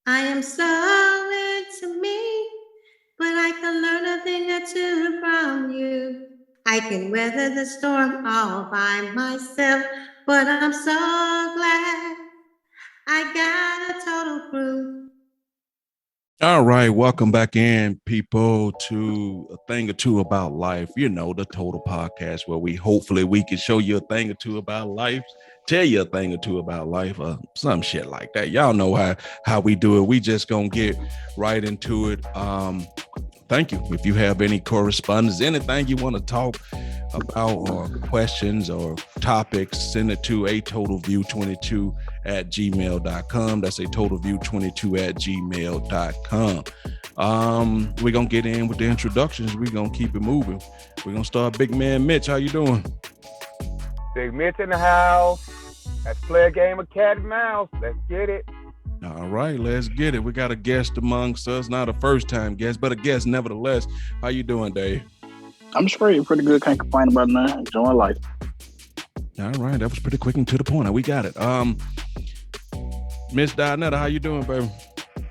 I am so into me, but I can learn a thing or two from you. I can weather the storm all by myself, but I'm so glad I got a total crew. All right, welcome back in, people, to a thing or two about life. You know, the Total Podcast, where we can show you a thing or two about life, tell you a thing or two about life, or some shit like that. Y'all know how we do it. We just gonna get right into it. Thank you. If you have any correspondence, anything you want to talk about, or questions or topics, send it to a totalview22 at gmail.com. That's a totalview22 at gmail.com. We're going to get in with the introductions. We're going to keep it moving. We're going to start Big Man Mitch. How you doing? Big Mitch in the house. Let's play a game of cat and mouse. Let's get it. All right, let's get it. We got a guest amongst us, not a first-time guest, but a guest nevertheless. How you doing, Dave? I'm straight, pretty good. Can't complain about nothing. Enjoying life. All right, that was pretty quick and to the point. We got it. Miss Dinetta, how you doing, baby?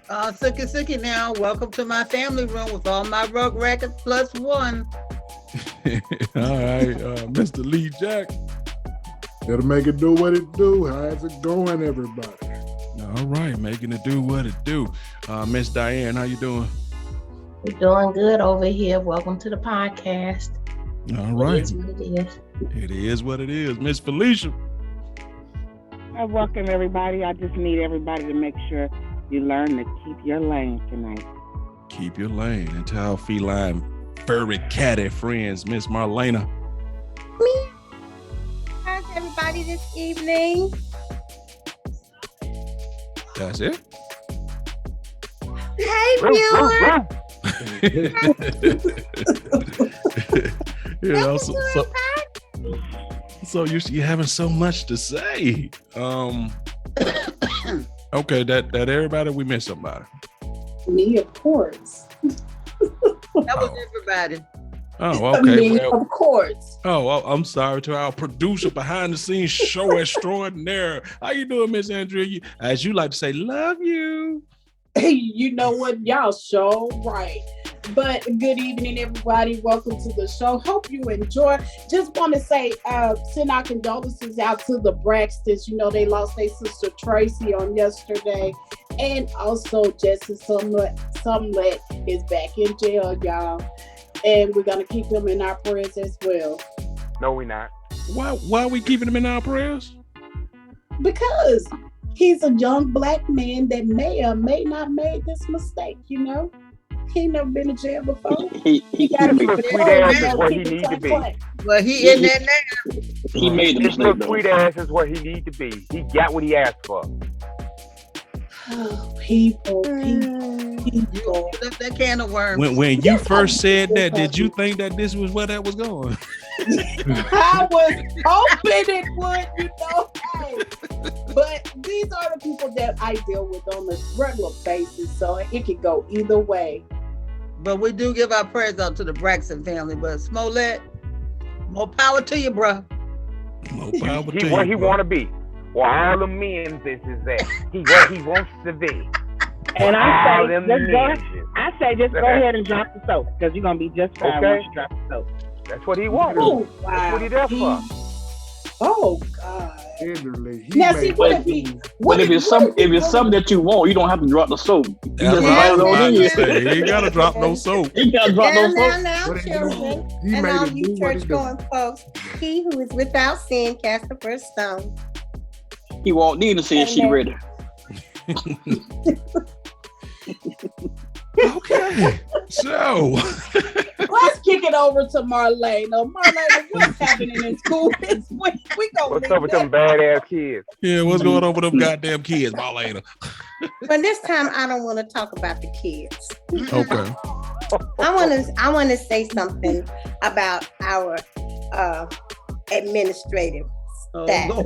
Sookie now. Welcome to my family room with all my rug records plus one. All right, Mr. Lee Jack. Gotta make it do what it do. How's it going, everybody? All right, making it do what it do. Miss Diane, how you doing? We're doing good over here. Welcome to the podcast. All right. It is what it is. It is what it is. Miss Felicia. I welcome everybody. I just need everybody to make sure you learn to keep your lane tonight. Keep your lane. And to our feline, furry, catty friends, Miss Marlena. Me. How's everybody this evening? That's it. Hey, Bueller. You know, so you're having so much to say. Okay, that everybody, we missed somebody. Me, of course. That was everybody. Oh, okay. Me, of course. Oh, I'm sorry to our producer behind the scenes show extraordinaire. How you doing, Miss Andrea? As you like to say, love you. Hey, you know what? Y'all show right. But good evening, everybody. Welcome to the show. Hope you enjoy. Just want to say, send our condolences out to the Braxtons. You know, they lost their sister Tracy on yesterday. And also, Jesse Sumlet is back in jail, y'all. And we're going to keep him in our prayers as well. No, we're not. Why are we keeping him in our prayers? Because he's a young black man that may or may not made this mistake, you know? He ain't never been to jail before. He got to be His sweet ass is where he needs to be. Well, he in there now. He made the His mistake, little though. sweet ass is where he needs to be. He got what he asked for. Oh, people. You left that can of worms. When you first said that, did you think that this was where that was going? I was hoping it would, you know. Hey. But these are the people that I deal with on a regular basis, so it could go either way. But we do give our prayers out to the Braxton family. But Smollett, more power to you, bro. More power to He you, where he bro. want to be. Where all the men this is at. He where he wants to be. And All them I say just go ahead and drop the soap because you're gonna be just fine Okay. once you drop the soap. That's what he wanted. Oh, wow. That's what he there for. Oh, God. Literally, Now, see, what if he... But if it's something that you want, you don't have to drop the soap. You That's just what I write was it on about in. to say. You ain't gotta drop no soap. You gotta drop those soap. Now, What he children, He and made all it you do what he do. church-going folks, he who is without sin cast the first stone. He walked in and said she ready. Okay, so Let's kick it over to Marlena. Marlena, what's happening in school this week? We gonna What's leave up with them that. badass kids? yeah, what's going on with them goddamn kids, Marlena? But this time, I don't want to talk about the kids. Okay. I want to say something about our administrative staff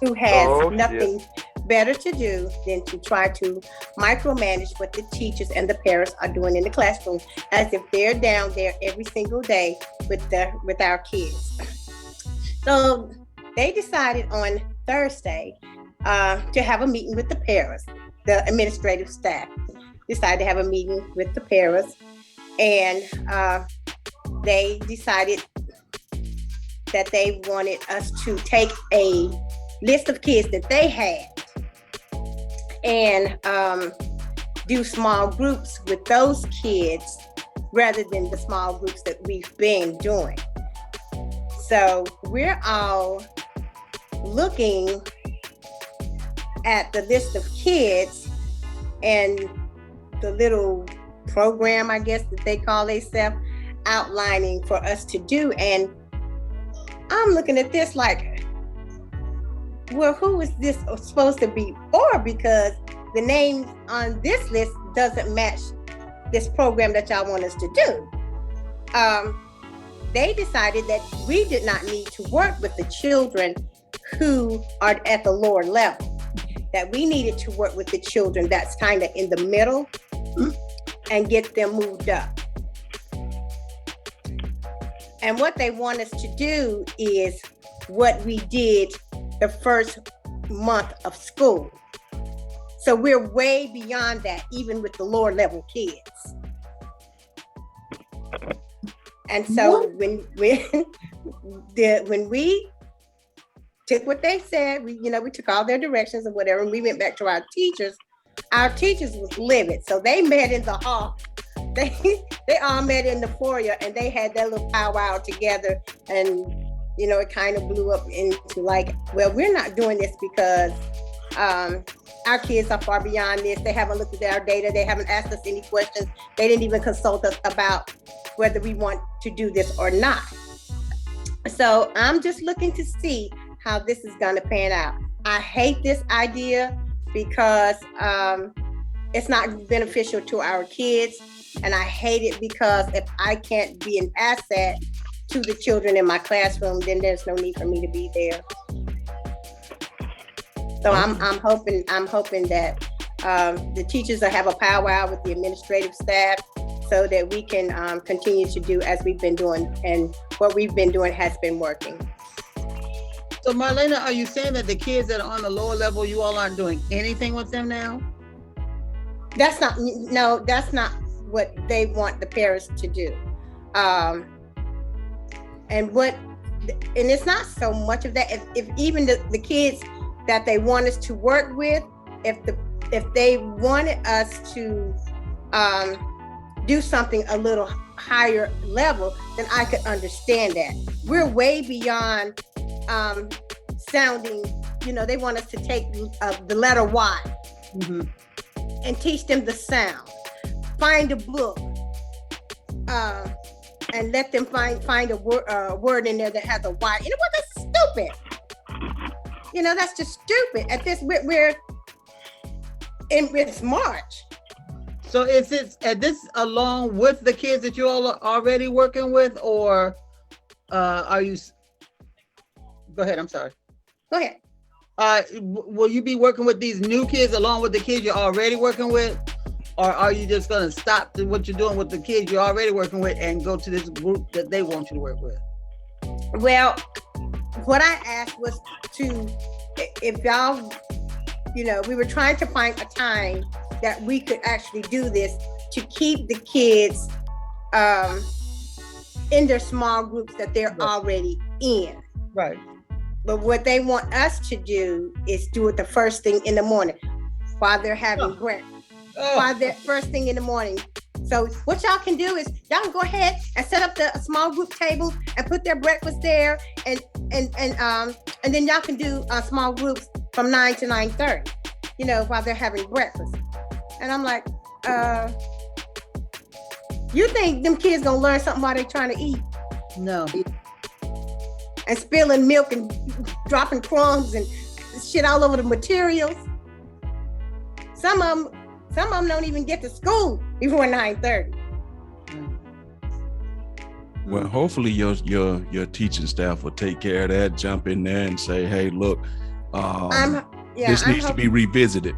who has nothing better to do than to try to micromanage what the teachers and the parents are doing in the classroom, as if they're down there every single day with our kids. So they decided on Thursday to have a meeting with the parents. the administrative staff decided to have a meeting with the parents, and they decided that they wanted us to take a list of kids that they had and do small groups with those kids rather than the small groups that we've been doing. So we're all looking at the list of kids and the little program, I guess, that they call themselves, outlining for us to do. And I'm looking at this like, well, who is this supposed to be for? Because the name on this list doesn't match this program that y'all want us to do. They decided that we did not need to work with the children who are at the lower level, that we needed to work with the children that's kind of in the middle and get them moved up. And what they want us to do is what we did the first month of school. So we're way beyond that, even with the lower level kids. And so when we took what they said, we took all their directions or whatever, and we went back to our teachers was livid. So they met in the hall. They all met in the foyer, and they had that little powwow together, and it kind of blew up into like, well, we're not doing this because our kids are far beyond this. They haven't looked at our data. They haven't asked us any questions. They didn't even consult us about whether we want to do this or not. So I'm just looking to see how this is going to pan out. I hate this idea because it's not beneficial to our kids. And I hate it because if I can't be an asset to the children in my classroom, then there's no need for me to be there. So I'm hoping that the teachers will have a powwow with the administrative staff so that we can continue to do as we've been doing, and what we've been doing has been working. So Marlena, are you saying that the kids that are on the lower level, you all aren't doing anything with them now? That's not what they want the parents to do. And it's not so much of that. If even the kids that they want us to work with, if they wanted us to do something a little higher level, then I could understand that. We're way beyond sounding, they want us to take the letter Y and teach them the sound. Find a book and let them find a word in there that has a Y. You know what? That's stupid. That's just stupid. At this, it's March. So is this along with the kids that you all are already working with, or are you? Go ahead. I'm sorry. Go ahead. Will you be working with these new kids along with the kids you're already working with? Or are you just going to stop what you're doing with the kids you're already working with and go to this group that they want you to work with? Well, what I asked was if y'all, we were trying to find a time that we could actually do this to keep the kids in their small groups that they're already in. Right. But what they want us to do is do it the first thing in the morning while they're having breakfast. While they're first thing in the morning. So what y'all can do is y'all can go ahead and set up the small group tables and put their breakfast there, and then y'all can do small groups from 9 to 9:30, while they're having breakfast. And I'm like, you think them kids gonna learn something while they're trying to eat? No. And spilling milk and dropping crumbs and shit all over the materials. Some of them don't even get to school before 9:30. Well, hopefully your teaching staff will take care of that, jump in there and say, hey, look, this needs to be revisited.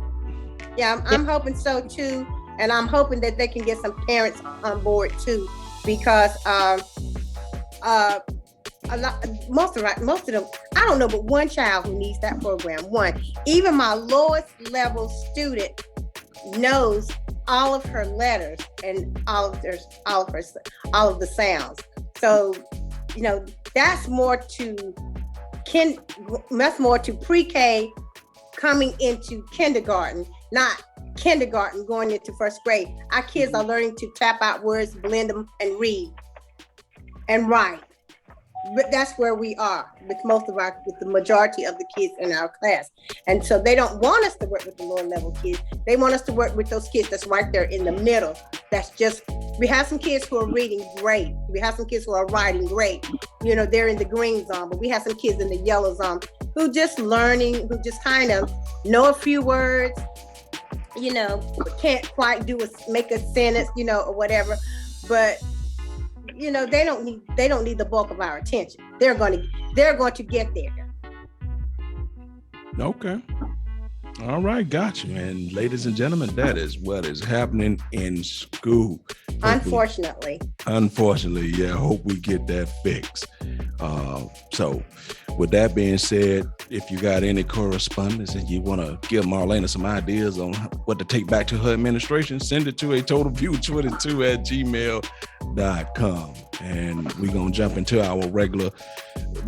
Yeah, I'm hoping so too. And I'm hoping that they can get some parents on board too, because most of them, I don't know, but one child who needs that program. One, even my lowest level student knows all of her letters and all of the sounds. So, that's more to pre-K coming into kindergarten, not kindergarten going into first grade. Our kids are learning to tap out words, blend them, and read and write. But that's where we are with the majority of the kids in our class. And so they don't want us to work with the lower level kids. They want us to work with those kids that's right there in the middle. We have some kids who are reading great. We have some kids who are writing great. They're in the green zone, but we have some kids in the yellow zone who just learning, who just kind of know a few words, but can't quite make a sentence, or whatever. But they don't need the bulk of our attention. They're going to get there. Okay. All right, got you. And ladies and gentlemen, that is what is happening in school. Unfortunately, yeah. Hope we get that fixed. So with that being said, if you got any correspondence and you want to give Marlena some ideas on what to take back to her administration, send it to a totalview22@gmail.com. And we're going to jump into our regular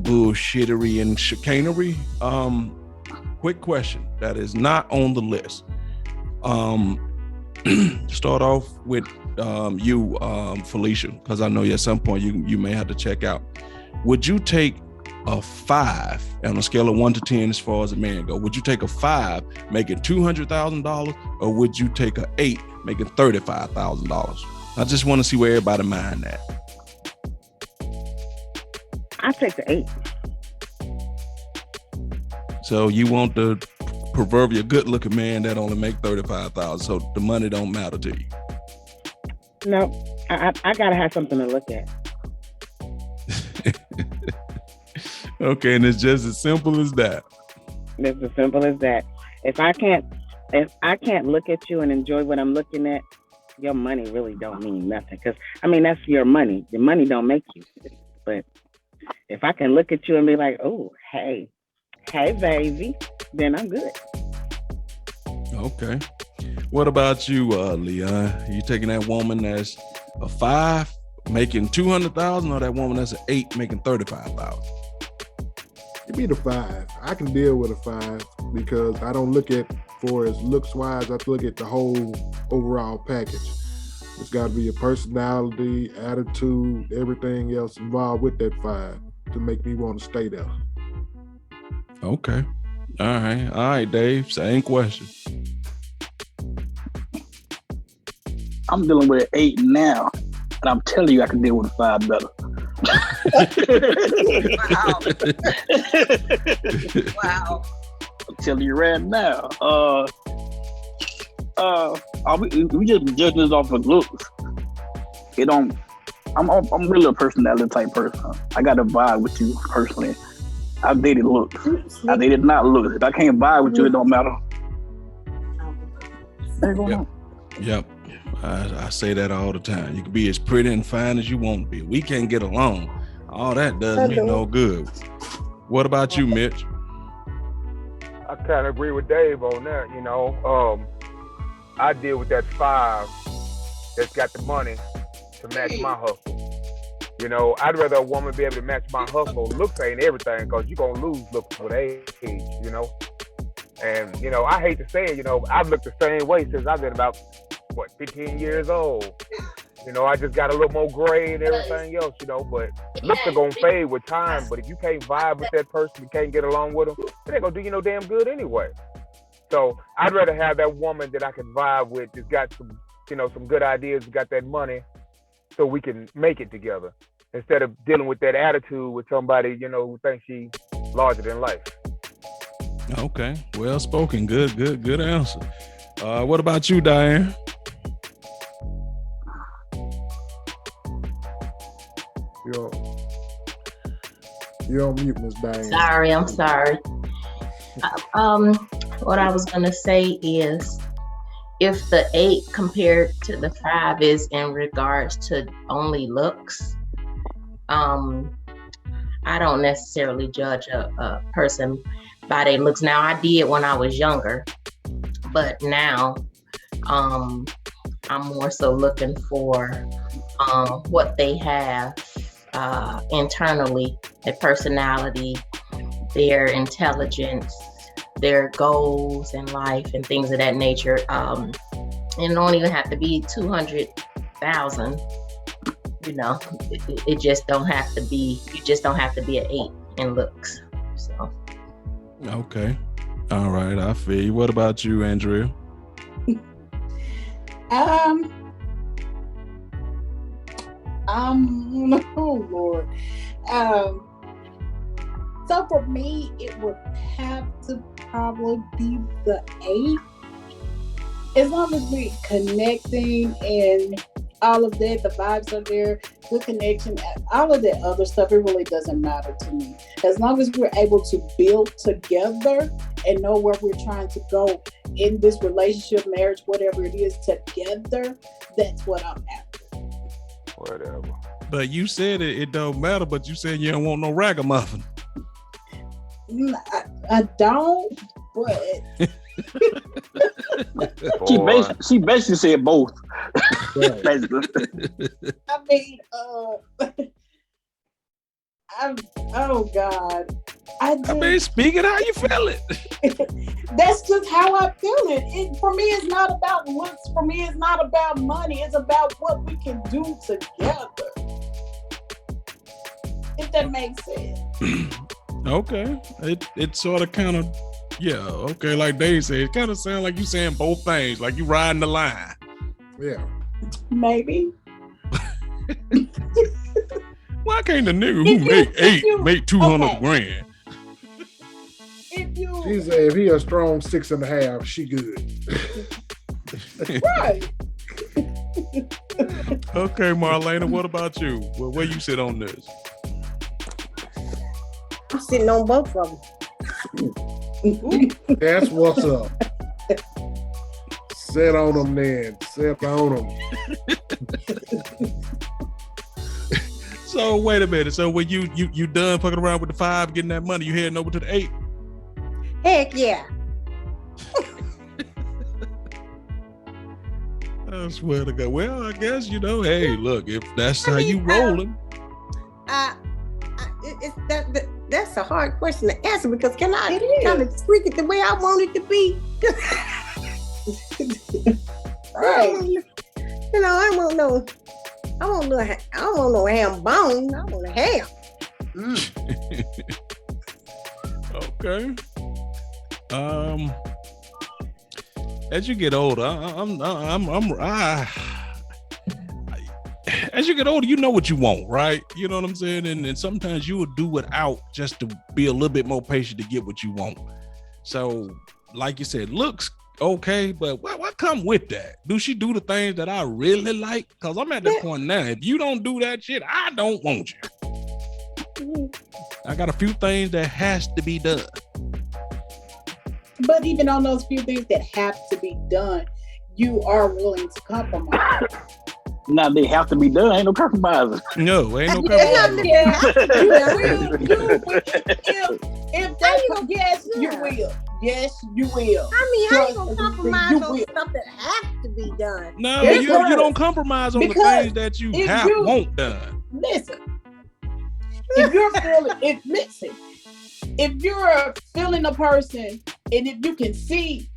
bullshittery and chicanery. Quick question that is not on the list. Start off with you, Felicia, because I know at some point you may have to check out. Would you take a 5 on a scale of 1 to 10 as far as a man go? Would you take a 5 making $200,000, or would you take a 8 making $35,000? I just want to see where everybody mind at. I take the 8. So you want the proverbial good-looking man that only make $35,000, so the money don't matter to you. No, I gotta have something to look at. Okay, and it's just as simple as that. It's as simple as that. If I can't look at you and enjoy what I'm looking at, your money really don't mean nothing. Because that's your money. Your money don't make you. But if I can look at you and be like, oh, hey, baby, then I'm good. Okay. What about you, Leon? You taking that woman that's a 5 making $200,000, or that woman that's an 8 making $35,000? Give me the 5. I can deal with a 5 because I don't look at for as looks wise. I look at the whole overall package. It's got to be a personality, attitude, everything else involved with that 5 to make me want to stay there. Okay. All right, Dave. Same question. I'm dealing with an 8 now, and I'm telling you, I can deal with a 5 better. Wow. I'm telling you right now. We just judging this off of looks. I'm really a personality type person. I got to vibe with you personally. I've dated looks. I dated not looks. If I can't vibe with you, it don't matter. Yep. I say that all the time. You can be as pretty and fine as you want to be. We can't get along. All that does me no good. What about you, Mitch? I kind of agree with Dave on that. I deal with that 5 that's got the money to match my hustle. I'd rather a woman be able to match my hustle. Looks ain't everything, because you're going to lose looks with age, And, I hate to say it, I've looked the same way since I've been about, 15 years old. I just got a little more gray and everything else, but looks are going to fade with time. But if you can't vibe with that person, you can't get along with them, it ain't going to do you no damn good anyway. So I'd rather have that woman that I can vibe with, that's got some, some good ideas, got that money, so we can make it together, instead of dealing with that attitude with somebody, who thinks she's larger than life. Okay, well spoken. Good answer. What about you, Diane? You're on mute, Miss Diane. I'm sorry. What I was gonna say is, if the 8 compared to the 5 is in regards to only looks, I don't necessarily judge a person by their looks. Now, I did when I was younger, but now I'm more so looking for what they have internally, their personality, their intelligence, their goals in life, and things of that nature. It don't even have to be 200,000. You know, it just don't have to be. You just don't have to be an 8 in looks. So. Okay. All right. I feel you. What about you, Andrea? Oh Lord. So for me, it would have to probably be the 8. As long as we're connecting and all of that, the vibes are there, good connection, all of that other stuff, it really doesn't matter to me. As long as we're able to build together and know where we're trying to go in this relationship, marriage, whatever it is, together, that's what I'm after. Whatever. But you said it don't matter, but you said you don't want no ragamuffin. I don't, but She basically said both. Basically. I mean, oh God. I mean, speak it how you feel it. That's just how I feel it. For me, it's not about looks. For me, it's not about money. It's about what we can do together. If that makes sense. Okay. It sort of kind of, yeah, okay, like Dave said, it kind of sounds like you saying both things, like you riding the line. Yeah. Maybe. Why can't the nigga who make 8 make 200 grand? She said if he a strong 6.5, she good. Right. Okay, Marlena, what about you? Well, where you sit on this? I'm sitting on both of them. That's what's up. Sit on them then. Sit on them. So wait a minute. So when you done fucking around with the 5, getting that money, you heading over to the 8? Heck yeah. I swear to God. Well, I guess, hey, look, if that's how you rolling. That's a hard question to answer because can I kind of tweak it the way I want it to be? Right. I don't want no ham bone. I want a ham. Okay. As you get older, as you get older, you know what you want, right? You know what I'm saying? And sometimes you will do without just to be a little bit more patient to get what you want. So, like you said, looks okay, but what come with that? Do she do the things that I really like? Because I'm at that point now. If you don't do that shit, I don't want you. I got a few things that has to be done. But even on those few things that have to be done, you are willing to compromise. Now they have to be done. Ain't no compromising. No, ain't no compromising. Yeah. If that's yes, you will. Yes, you will. I mean, how you gonna compromise on stuff that has to be done? No, you don't compromise on the things that you want done. Listen, if you're feeling a person, and if you can see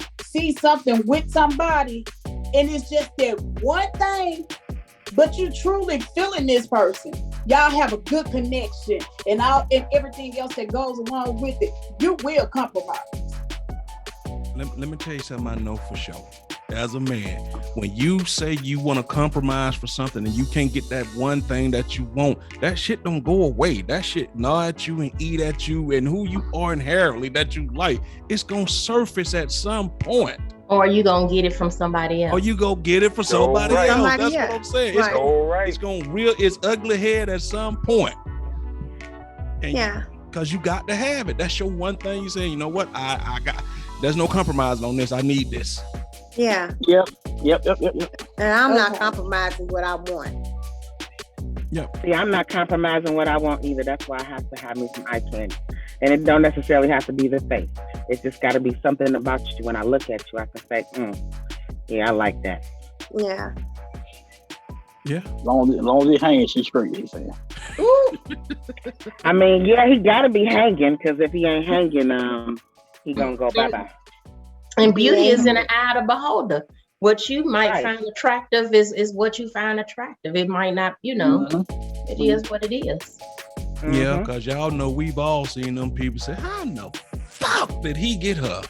something with somebody, and it's just that one thing, but you truly feeling this person, y'all have a good connection, and everything else that goes along with it, you will compromise. Let me tell you something I know for sure. As a man, when you say you want to compromise for something and you can't get that one thing that you want, that shit don't go away. That shit gnaw at you and eat at you, and who you are inherently that you like, it's gonna surface at some point. Or you gonna get it from somebody else. Or you go get it from somebody else. That's what I'm saying. Right. It's gonna rear its ugly head at some point. And because you got to have it. That's your one thing. You say, you know what? I got. There's no compromising on this. I need this. Yeah. Yep. And I'm not compromising what I want. Yep. See, I'm not compromising what I want either. That's why I have to have me some eye candy. And it don't necessarily have to be the face. It's just got to be something about you. When I look at you, I can say, Yeah, I like that. Yeah. Yeah. As long as he hangs, she's straight. He said. I mean, yeah, he gotta be hanging because if he ain't hanging, he gonna go bye-bye. And beauty is in the eye of the beholder. What you might find attractive is what you find attractive. It might not, it is what it is. Yeah, because y'all know we've all seen them people say, how in the fuck did he get her?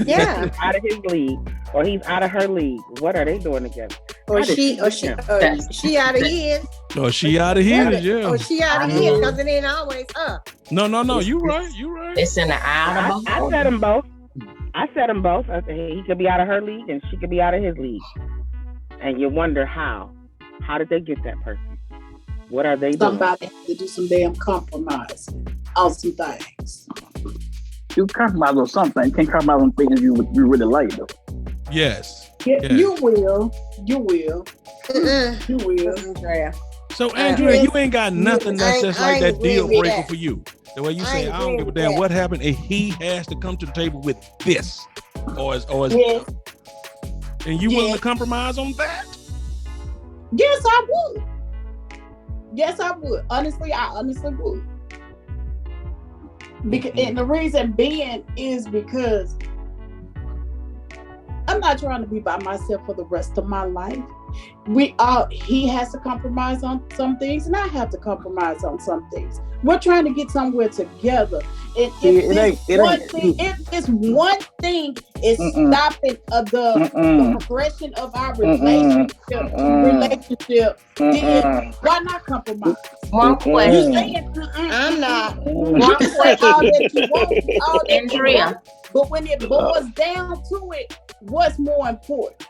Yeah. Out of his league, or he's out of her league. What are they doing together? Or she out of his. Or she out of his, yeah. Or she out of his, because it ain't always her. No, you right. It's in the eye of the I said them both. I said he could be out of her league and she could be out of his league. And you wonder how. How did they get that person? What are they doing? Somebody has to do some damn compromise on some things. You compromise on something. You can't compromise on things you really like, though. Yes. Yeah, yes. You will. You will. You will. So, Andrea, you ain't got nothing that's just like that deal breaker for you. The way you say, I don't give a damn what happened, and he has to come to the table with this. Or is yes. And you willing to compromise on that? Yes, I would. Yes, I would. Honestly, I would. Because, and the reason being is because I'm not trying to be by myself for the rest of my life. He has to compromise on some things, and I have to compromise on some things. We're trying to get somewhere together. And if this one thing is stopping the progression of our relationship, then why not compromise? One question. I'm not. One question. Andrea. But when it boils down to it, what's more important?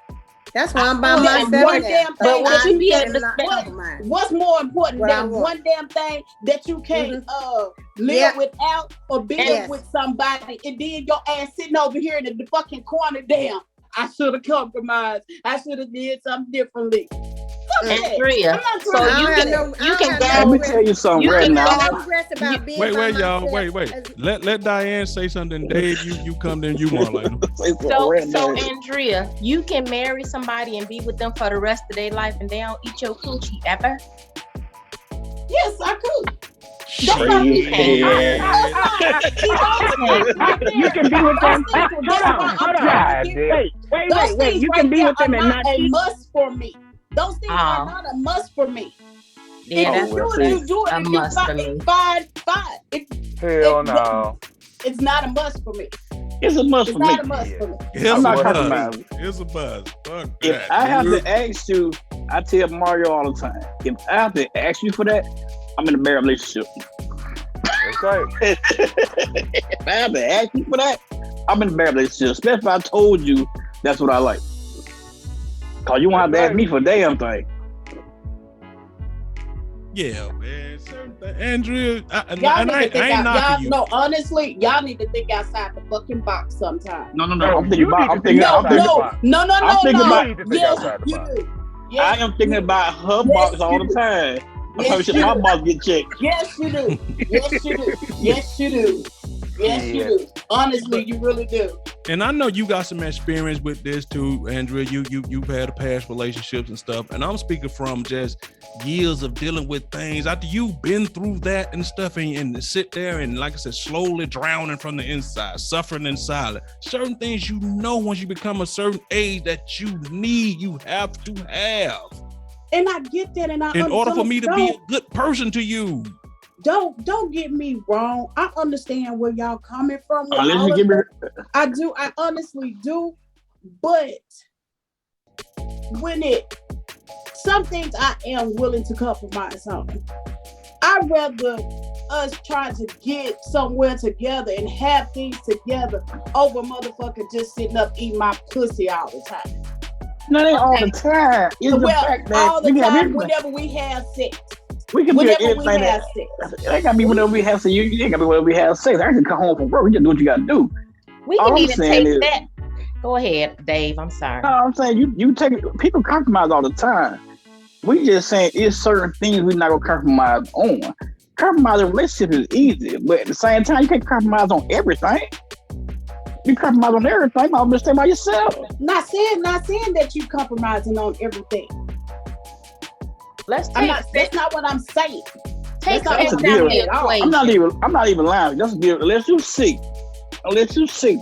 That's why I'm by myself. But what you be able to what's more important than one damn thing that you can't live without or build with somebody, and then your ass sitting over here in the fucking corner? Damn, I should have compromised. I should have did something differently. Andrea, so you can go. Let me tell you something right now. Wait, y'all. Wait. Let Diane say something. Dave, you come then you want like. So Andrea, you can marry somebody and be with them for the rest of their life, and they don't eat your coochie ever? Yes, I could. You can be with them. Hold on. Wait. You can be with them and not a must for me. Those things are not a must for me. Yeah, if you do it, a must for me. Fine. Hell no. It's not a must for me. It's a must for me. It's not a must for me. I'm not compromising. It's a buzz. If I have to ask you, I tell Mario all the time, if I have to ask you for that, I'm in a marriage relationship. That's right. If I have to ask you for that, I'm in a marriage relationship. Especially if I told you that's what I like. Cause you won't have to ask me for a damn thing. Yeah, man. Andrea, honestly, y'all need to think outside the fucking box sometimes. No. I'm thinking about. Yes, you do. I am thinking about her box all the time. I'm talking shit, my box get checked. Yes, you do. Yes, you do. Honestly, you really do. And I know you got some experience with this too, Andrea. You've had past relationships and stuff. And I'm speaking from just years of dealing with things. After you've been through that and stuff, and sit there and, like I said, slowly drowning from the inside, suffering in silence. Certain things once you become a certain age that you have to have. And I get that, and in order for me to be a good person to you. Don't get me wrong. I understand where y'all coming from. I do. I honestly do. But some things I am willing to compromise on. I'd rather us try to get somewhere together and have things together over motherfucker just sitting up eating my pussy all the time. No, they all the time. It's the fact that all the time, whenever we have sex. We can do anything. It ain't gotta be whenever we have sex. You ain't gotta be whenever we have sex. I can come home from work. We just do what you gotta do. We can even take that. Go ahead, Dave. I'm sorry. No, I'm saying you take it. People compromise all the time. We just saying it's certain things we're not gonna compromise on. Compromising relationship is easy, but at the same time, you can't compromise on everything. You compromise on everything. I'll just stay by yourself. Not saying that you compromising on everything. Let's That's not what I'm saying. take That's not sex what out I'm the saying at all. equation. I'm not even lying. That's a deal. Unless you sick,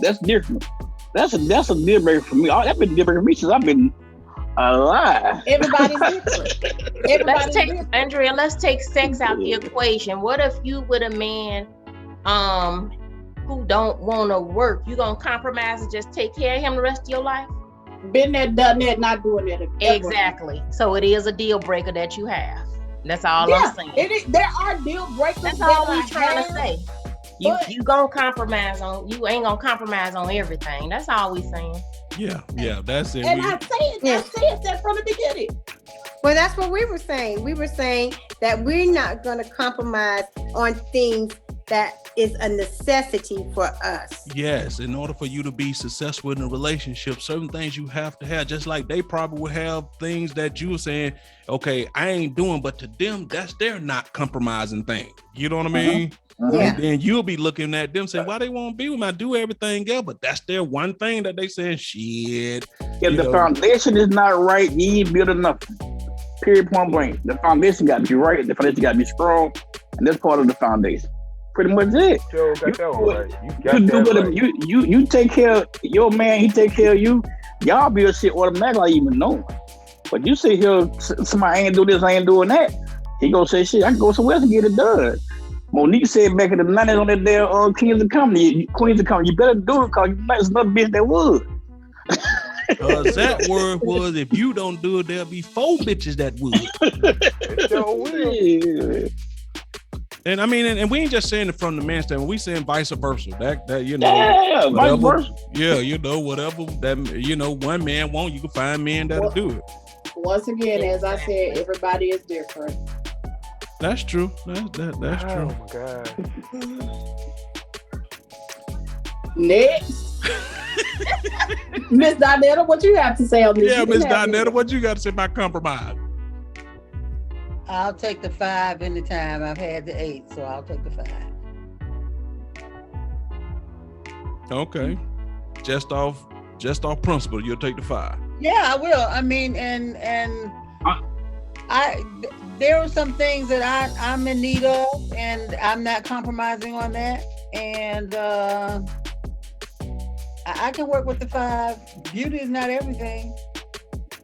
that's different. That's a deal breaker for me. That's been a deal breaker for me since I've been alive. Everybody's different. Everybody's different. Andrea, let's take sex out the equation. What if you with a man who don't want to work? You gonna compromise and just take care of him the rest of your life? Been there, done that, not doing that. Exactly. So it is a deal breaker that you have. That's all I'm saying. It is, there are deal breakers. That's all we trying to have, say. You gonna compromise on, you ain't gonna compromise on everything. That's all we saying. Yeah, that's it. And I said that from the beginning. Well, that's what we were saying. We were saying that we're not going to compromise on things that is a necessity for us. Yes, in order for you to be successful in a relationship, certain things you have to have, just like they probably would have things that you were saying, okay, I ain't doing, but to them, that's their not compromising thing. You know what I mean? Yeah. And then you'll be looking at them saying, why they won't be with me? I do everything else, but that's their one thing that they saying, shit. If the foundation is not right, you ain't building nothing. Period, point blank. The foundation got to be right. The foundation got to be strong, and that's part of the foundation. Pretty much it. Sure, got that one right. You take care of your man, he take care of you. Y'all build shit automatically, I even know. But you sit here, somebody ain't do this, I ain't doing that. He gonna say shit. I can go somewhere else and get it done. Monique said back in the 90s on that damn Queens of Comedy, you better do it because you might another bitch that would. That word was, if you don't do it, there'll be 4 bitches that would. It sure will. And I mean, and we ain't just saying it from the man's standpoint. We saying vice versa. That you know, yeah, whatever, vice versa. Yeah, you know, whatever that one man want, you can find men that'll do it. Once again, as I said, everybody is different. That's true. That's true. Oh my God. Next. Miss Donetta, what you have to say on this? Yeah, Miss Donetta, what you got to say about compromise? I'll take the 5 anytime. I've had the 8, so I'll take the 5. Okay. Just off principle, you'll take the 5. Yeah, I will. I mean, and there are some things that I'm in need of, and I'm not compromising on that. And I can work with the 5. Beauty is not everything.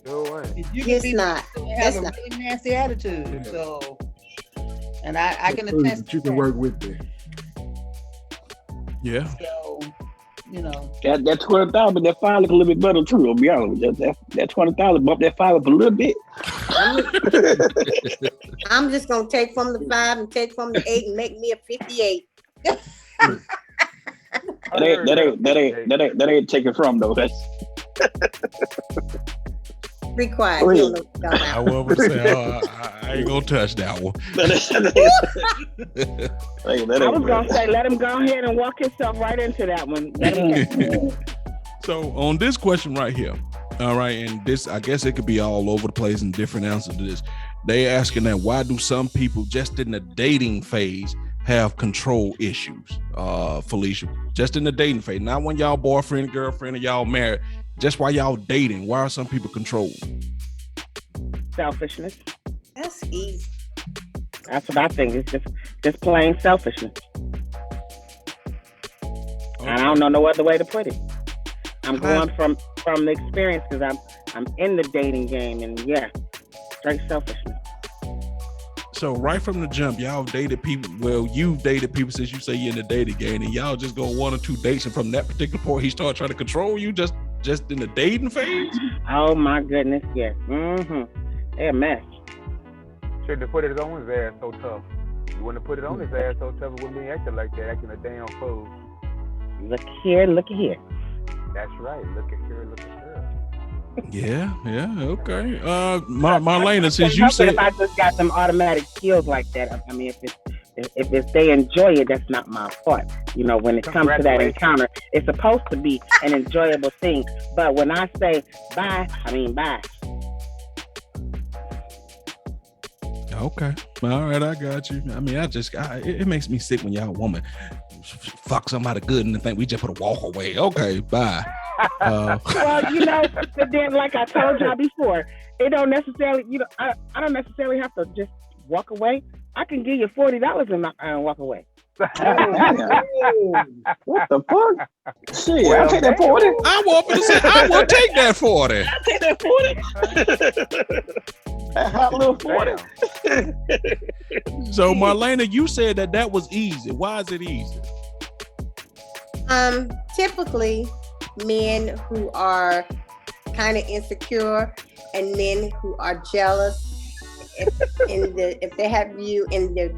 No way. It's not. Have a really nasty attitude. Yeah. So, and I can attest that you to can work with them. Yeah. So, you know. That 20,000, that 5 look a little bit better too. I'll be honest with you. That 20,000 bump that 5 up a little bit. I'm just gonna take from the 5 and take from the 8 and make me a 58. That ain't taken from though. That's Be quiet. Oh, yeah. You don't know I was gonna say, I ain't gonna touch that one. I was gonna say, let him go ahead and walk himself right into that one. So on this question right here, all right, and this, I guess it could be all over the place and different answers to this. They asking that, why do some people just in the dating phase have control issues? Felicia, just in the dating phase, not when y'all boyfriend, girlfriend, or y'all married, just while y'all dating, why are some people controlling? Selfishness. That's easy. That's what I think. It's just plain selfishness. Okay. I don't know no other way to put it. I'm going from the experience because I'm in the dating game, and yeah, straight selfishness. So right from the jump, y'all dated people. Well, you've dated people since you say you're in the dating game, and y'all just go 1 or 2 dates, and from that particular point, he started trying to control you just in the dating phase. Oh my goodness, yes. They're a mess. Shouldn't have put it on his ass so tough. You wouldn't have put it on his ass so tough. It wouldn't be acting like that, acting a damn fool. Look here, look here. That's right. Look at here, look at her. Yeah, okay. Marlena, since you said, if I just got some automatic skills like that, I mean, if they enjoy it, that's not my fault. You know, when it comes to that encounter, it's supposed to be an enjoyable thing. But when I say bye, I mean bye. okay, all right, I got you. I mean, it makes me sick when y'all woman fuck somebody good and think we just put a walk away. Okay, bye. Well, but then like I told y'all before, it don't necessarily, I don't necessarily have to just walk away. I can give you $40 and walk away. What the fuck? Shit, I'll take that 40. I will take that 40. I'll take that 40. That hot little 40. So Marlena, you said that was easy. Why is it easy? Typically men who are kind of insecure and men who are jealous, if they have you in the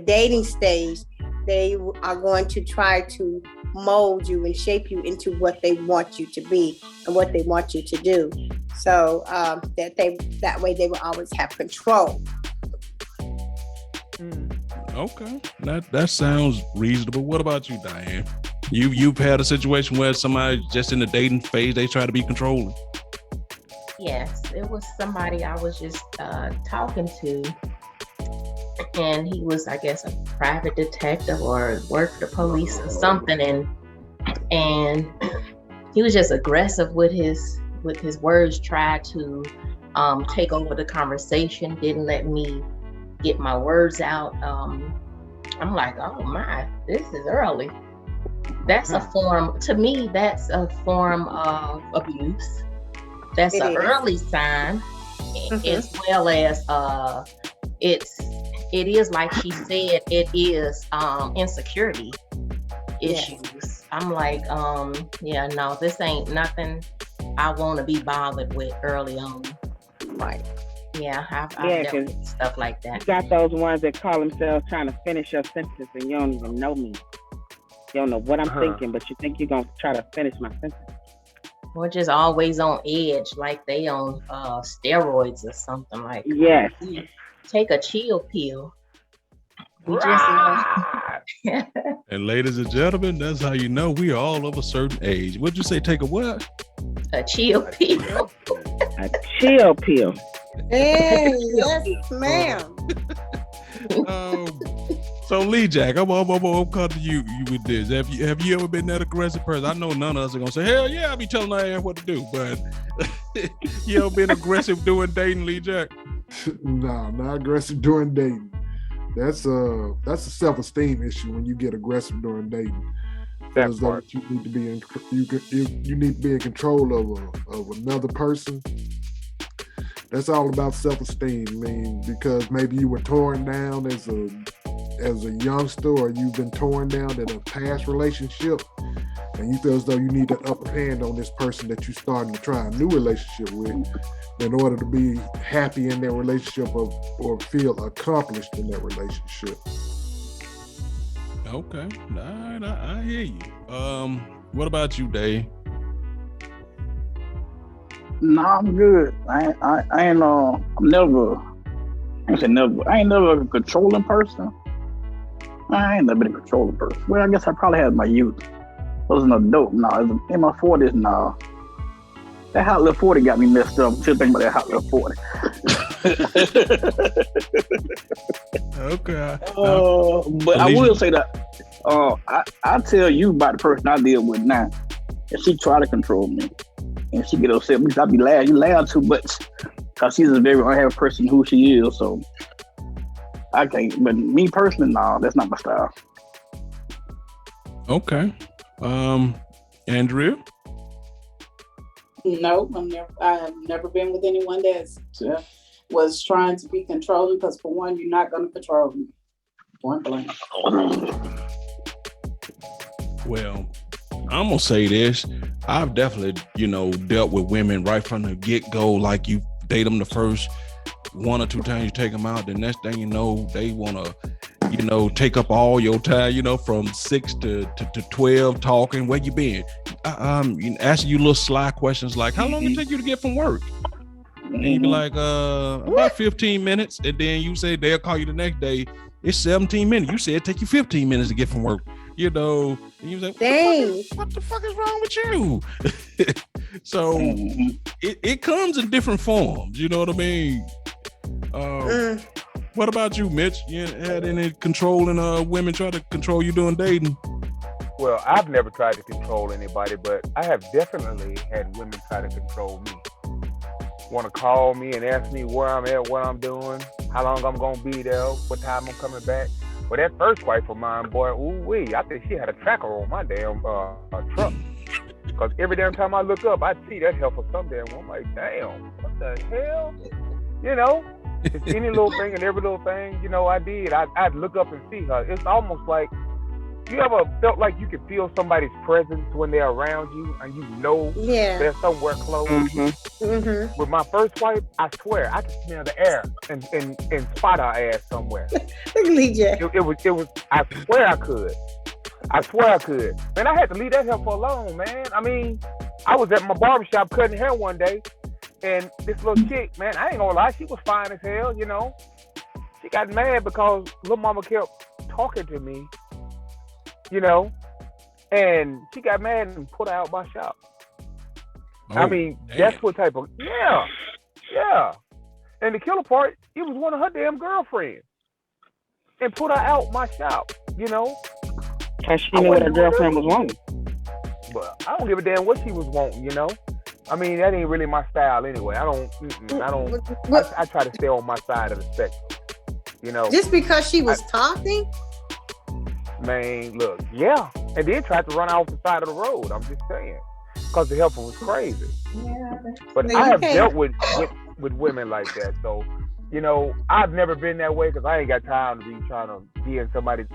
dating stage, they are going to try to mold you and shape you into what they want you to be and what they want you to do. So that way they will always have control. Okay, that sounds reasonable. What about you, Diane? You've had a situation where somebody just in the dating phase, they try to be controlling. Yes, it was somebody I was just talking to, and he was, I guess, a private detective or worked for the police or something, and he was just aggressive with his words, tried to take over the conversation, didn't let me get my words out. I'm like, oh my, this is early. That's a form, to me, that's a form of abuse. That's an early sign, as well as it is, like she said, it is insecurity issues. Yes. I'm like, yeah, no, this ain't nothing I want to be bothered with early on. Right. Yeah, I've dealt with stuff like that. You got those ones that call themselves trying to finish your sentence and you don't even know me. You don't know what I'm thinking, but you think you're going to try to finish my sentence. Or just always on edge, like they on steroids or something like that. Yes. Take a chill pill. And ladies and gentlemen, that's how you know we are all of a certain age. What'd you say? Take a what? A chill pill. A chill pill. Hey, yes, ma'am. So Lee Jack, I'm coming to you with this. Have you ever been that aggressive person? I know none of us are gonna say, hell yeah, I be telling her what to do, but you ever been aggressive doing dating, Lee Jack? No, not aggressive during dating. That's a self-esteem issue when you get aggressive during dating. Because you need to be you need to be in control of another person. That's all about self-esteem. I mean, because maybe you were torn down as a youngster, or you've been torn down in a past relationship, and you feel as though you need an upper hand on this person that you're starting to try a new relationship with in order to be happy in that relationship or feel accomplished in that relationship. Okay, all right, I hear you. What about you, Dave? No, I'm good. I ain't never a controlling person. I ain't never been a controlling person. Well, I guess I probably had in my youth. I was an adult. No, in my 40s, no. That hot little 40 got me messed up. I'm still thinking about that hot little 40. Okay. But I will say that I tell you about the person I deal with now, and she try to control me, and she get upset because I be laughing. You laugh too much because she's a very unhappy person who she is. So I can't. But me personally, no, that's not my style. Okay. Andrea? No, I've never been with anyone that was trying to be controlling, because for one, you're not going to control me. Point blank. Well, I'm going to say this. I've definitely, dealt with women right from the get-go. Like, you date them the first 1 or 2 times, you take them out. The next thing you know, they want to, take up all your time, from 6 to 12 talking. Where you been? Asking you little sly questions like, how long it take you to get from work? And you be like, about 15 minutes. And then you say they'll call you the next day. It's 17 minutes. You said it take you 15 minutes to get from work. And you say, dang, what the fuck is wrong with you? So it comes in different forms. You know what I mean? What about you, Mitch? You had any controlling women try to control you doing dating? Well, I've never tried to control anybody, but I have definitely had women try to control me. Want to call me and ask me where I'm at, what I'm doing, how long I'm gonna be there, what time I'm coming back. But that first wife of mine, boy, ooh-wee, I think she had a tracker on my damn truck. Because every damn time I look up, I see that hell for some damn one. I'm like, damn, what the hell? You know, it's any little thing and every little thing, you know, I did. I'd look up and see her. It's almost like, you ever felt like you could feel somebody's presence when they're around you and you know they're somewhere close? Mm-hmm. Mm-hmm. With my first wife, I swear, I could smell the air and spot her ass somewhere. Look at Lee J. It was, I swear I could. Man, I had to leave that hell for alone, man. I mean, I was at my barbershop cutting hair one day, and this little chick, man, I ain't gonna lie, she was fine as hell, you know. She got mad because little mama kept talking to me, you know, and she got mad and put her out my shop. Oh, I mean, damn. that's what type of, yeah. And the killer part, it was one of her damn girlfriends. And put her out my shop, you know. Because she knew what her girlfriend was wanting. But I don't give a damn what she was wanting, you know. I mean, that ain't really my style anyway. I try to stay on my side of the spectrum, you know. Just because she was talking? Man, look, yeah. And then tried to run off the side of the road. I'm just saying. Because the helper was crazy. Yeah. But I have dealt with women like that. So, you know, I've never been that way because I ain't got time to be trying to be in somebody's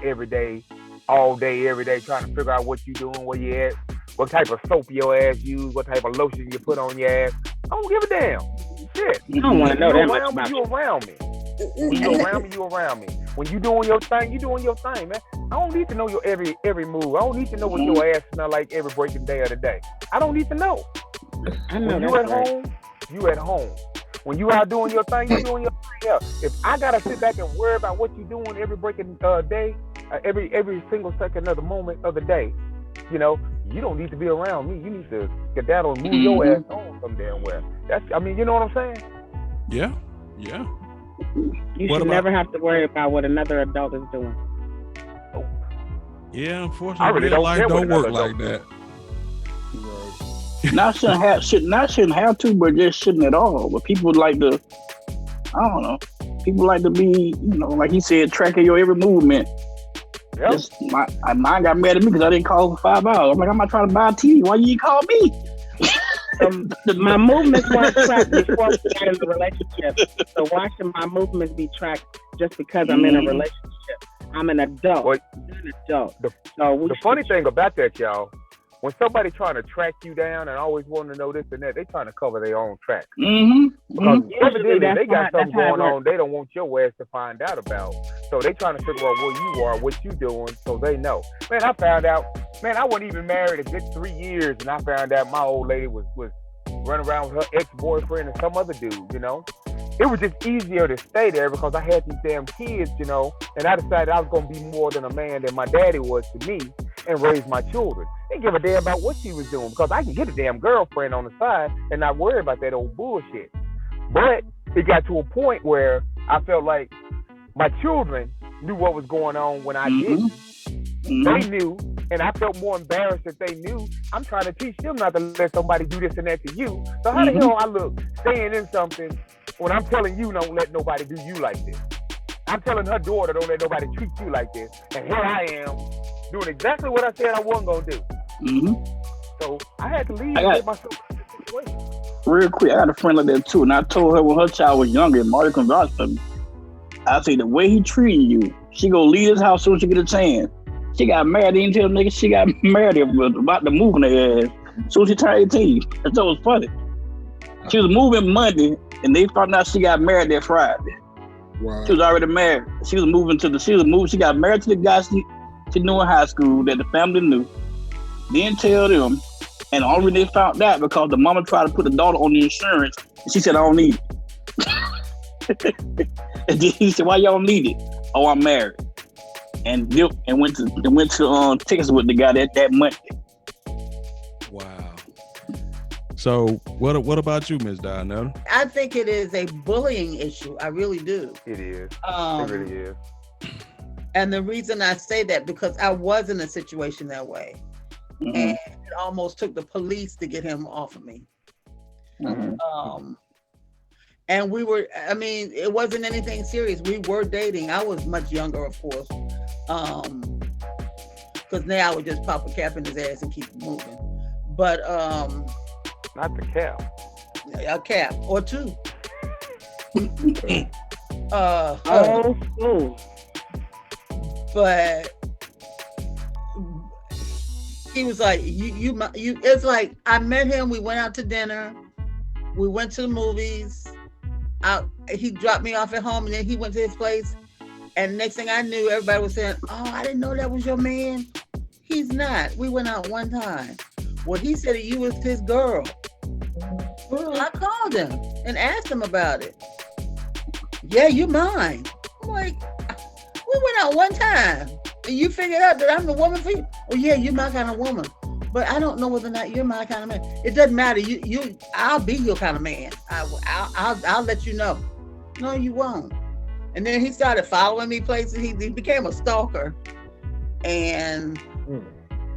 all day, every day, trying to figure out what you doing, where you at, what type of soap your ass use, what type of lotion you put on your ass. I don't give a damn. Shit. I don't want to know that much about you. Around me. When you around me, you around me. When you doing your thing, you doing your thing, man. I don't need to know your every move. I don't need to know what your ass smell like every breaking day of the day. I don't need to know. I know when you at home, you at home. When you out doing your thing, you doing your thing. Yeah. If I gotta sit back and worry about what you doing every breaking day, every single second of the moment of the day, you know, you don't need to be around me. You need to get down and move your ass on some damn where. I mean, you know what I'm saying? Yeah. You should never have to worry about what another adult is doing. Yeah, unfortunately, real life don't work like that. Not shouldn't have to, but just shouldn't at all. But people like to, I don't know. People like to be, you know, like he said, tracking your every movement. Yep. Mine got mad at me because I didn't call for 5 hours. I'm like, I'm not trying to buy a TV. Why you didn't call me? My movements weren't tracked before we got in the relationship. So why should my movements be tracked just because I'm in a relationship? I'm an adult. Well, you're an adult. The funny thing about that, y'all, when somebody trying to track you down and always wanting to know this and that, they trying to cover their own track. Because evidently they got something going on they don't want your ass to find out about. So they trying to figure out where you are, what you doing, so they know. Man, I found out, I wasn't even married a good 3 years, and I found out my old lady was running around with her ex-boyfriend and some other dude, you know. It was just easier to stay there because I had these damn kids, you know, and I decided I was going to be more than a man than my daddy was to me and raise my children. Didn't give a damn about what she was doing because I can get a damn girlfriend on the side and not worry about that old bullshit. But it got to a point where I felt like my children knew what was going on when I didn't. They knew, and I felt more embarrassed that they knew. I'm trying to teach them not to let somebody do this and that to you. So how the hell I look staying in something when I'm telling you don't let nobody do you like this? I'm telling her daughter don't let nobody treat you like this. And here I am doing exactly what I said I wasn't going to do. So I had to leave and get myself in this situation. Real quick, I got a friend like that too. And I told her when her child was younger, and Marty can vouch for me. I say the way he treated you, she gonna leave his house as soon as she get a chance. She got married, didn't tell nigga she got married about to move in their ass. As soon as she turned 18. That was funny. She was moving Monday, and they found out she got married that Friday. Wow. She was already married. She got married to the guy she knew in high school that the family knew. Didn't tell them. And the only reason they found out because the mama tried to put the daughter on the insurance, and she said, I don't need it. And then he said, why y'all need it? Oh, I'm married. And went to Texas with the guy that Monday. Wow. So what about you, Ms. Donnell? I think it is a bullying issue. I really do. It is. It really is. And the reason I say that, because I was in a situation that way. Mhm. And it almost took the police to get him off of me. Mhm. And we were, I mean, it wasn't anything serious. We were dating. I was much younger, of course. Because now I would just pop a cap in his ass and keep moving. But Not the cap. a cap or two. Old school. But he was like, you. It's like I met him. We went out to dinner. We went to the movies. He dropped me off at home, and then he went to his place. And next thing I knew, everybody was saying, "Oh, I didn't know that was your man." He's not. We went out one time. Well, he said you was his girl. I called him and asked him about it. Yeah, you mine. I'm like, we went out one time, and you figured out that I'm the woman for you. Oh yeah, you're my kind of woman. But I don't know whether or not you're my kind of man. It doesn't matter. I'll be your kind of man. I'll let you know. No, you won't. And then he started following me places. He became a stalker, and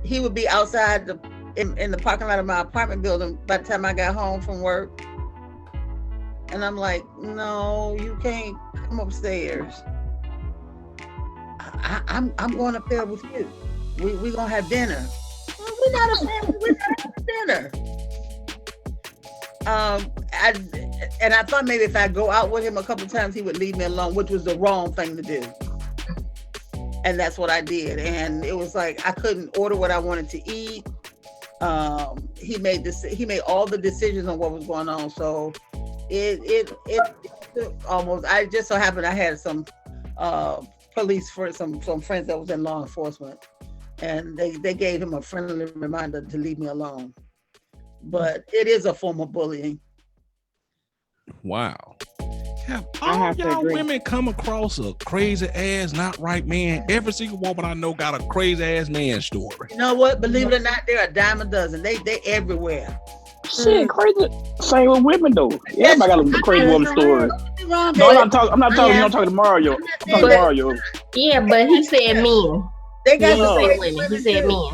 he would be outside in the parking lot of my apartment building by the time I got home from work. And I'm like, no, you can't come upstairs. I'm going up there with you. We're gonna have dinner. Well, we're not a family. We're not having dinner. I thought maybe if I go out with him a couple of times, he would leave me alone, which was the wrong thing to do. And that's what I did. And it was like I couldn't order what I wanted to eat. He made all the decisions on what was going on. So it almost. I just so happened I had some police for some friends that was in law enforcement, and they gave him a friendly reminder to leave me alone. But it is a form of bullying. Wow. Have all y'all women come across a crazy ass, not right man? Every single woman I know got a crazy ass man story. You know what? Believe it or not, they're a dime a dozen. They everywhere. Shit, crazy. Same with women though. Yeah, everybody got a crazy woman story. No, I'm not talking to Mario. I'm talking to Mario. Yeah, but he said men. They got to say women. He said men.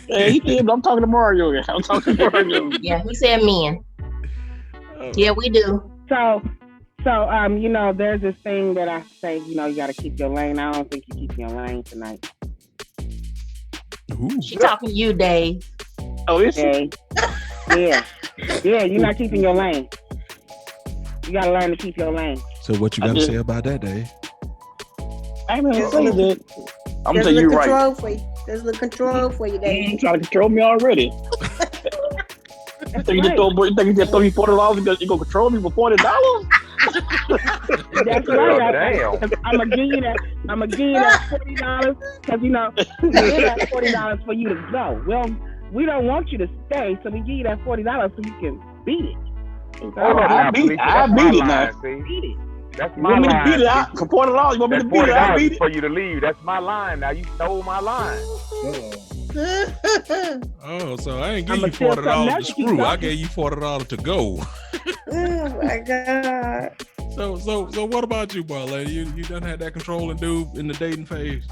Yeah, he did, but I'm talking to Mario. I'm talking to Mario. Yeah, he said men. Yeah, we do. So, you know, there's this thing that I say, you know, you got to keep your lane. I don't think you keep your lane tonight. Ooh. She talking to you, Dave. Oh, is she? Yeah, you're not keeping your lane. You got to learn to keep your lane. So what you got to say about that, Dave? I ain't gonna say that. I'm There's telling a you little right. control for you. There's a little control for you, You Dave. ain't trying to control me already. You think you just throw me $40 because you gonna control me for $40? That's Well, right. damn. I'm gonna give you that $40 because you know we give that $40 for you to go. Well, we don't want you to stay, so we give you that $40 so you can beat it. Hold on I now, beat Felicia. I That's beat my it now. line, see? Beat it. That's You my want me to line. beat it out for $40? You want me That's to beat it? I beat $40 it. for you to leave. That's my line. Now you stole my line. Oh, so I ain't give I'ma you steal $40 something to else to keep screw. I talking. gave you $40 to go. Oh my God. So what about you, boy lady? You done had that controlling dude in the dating phase?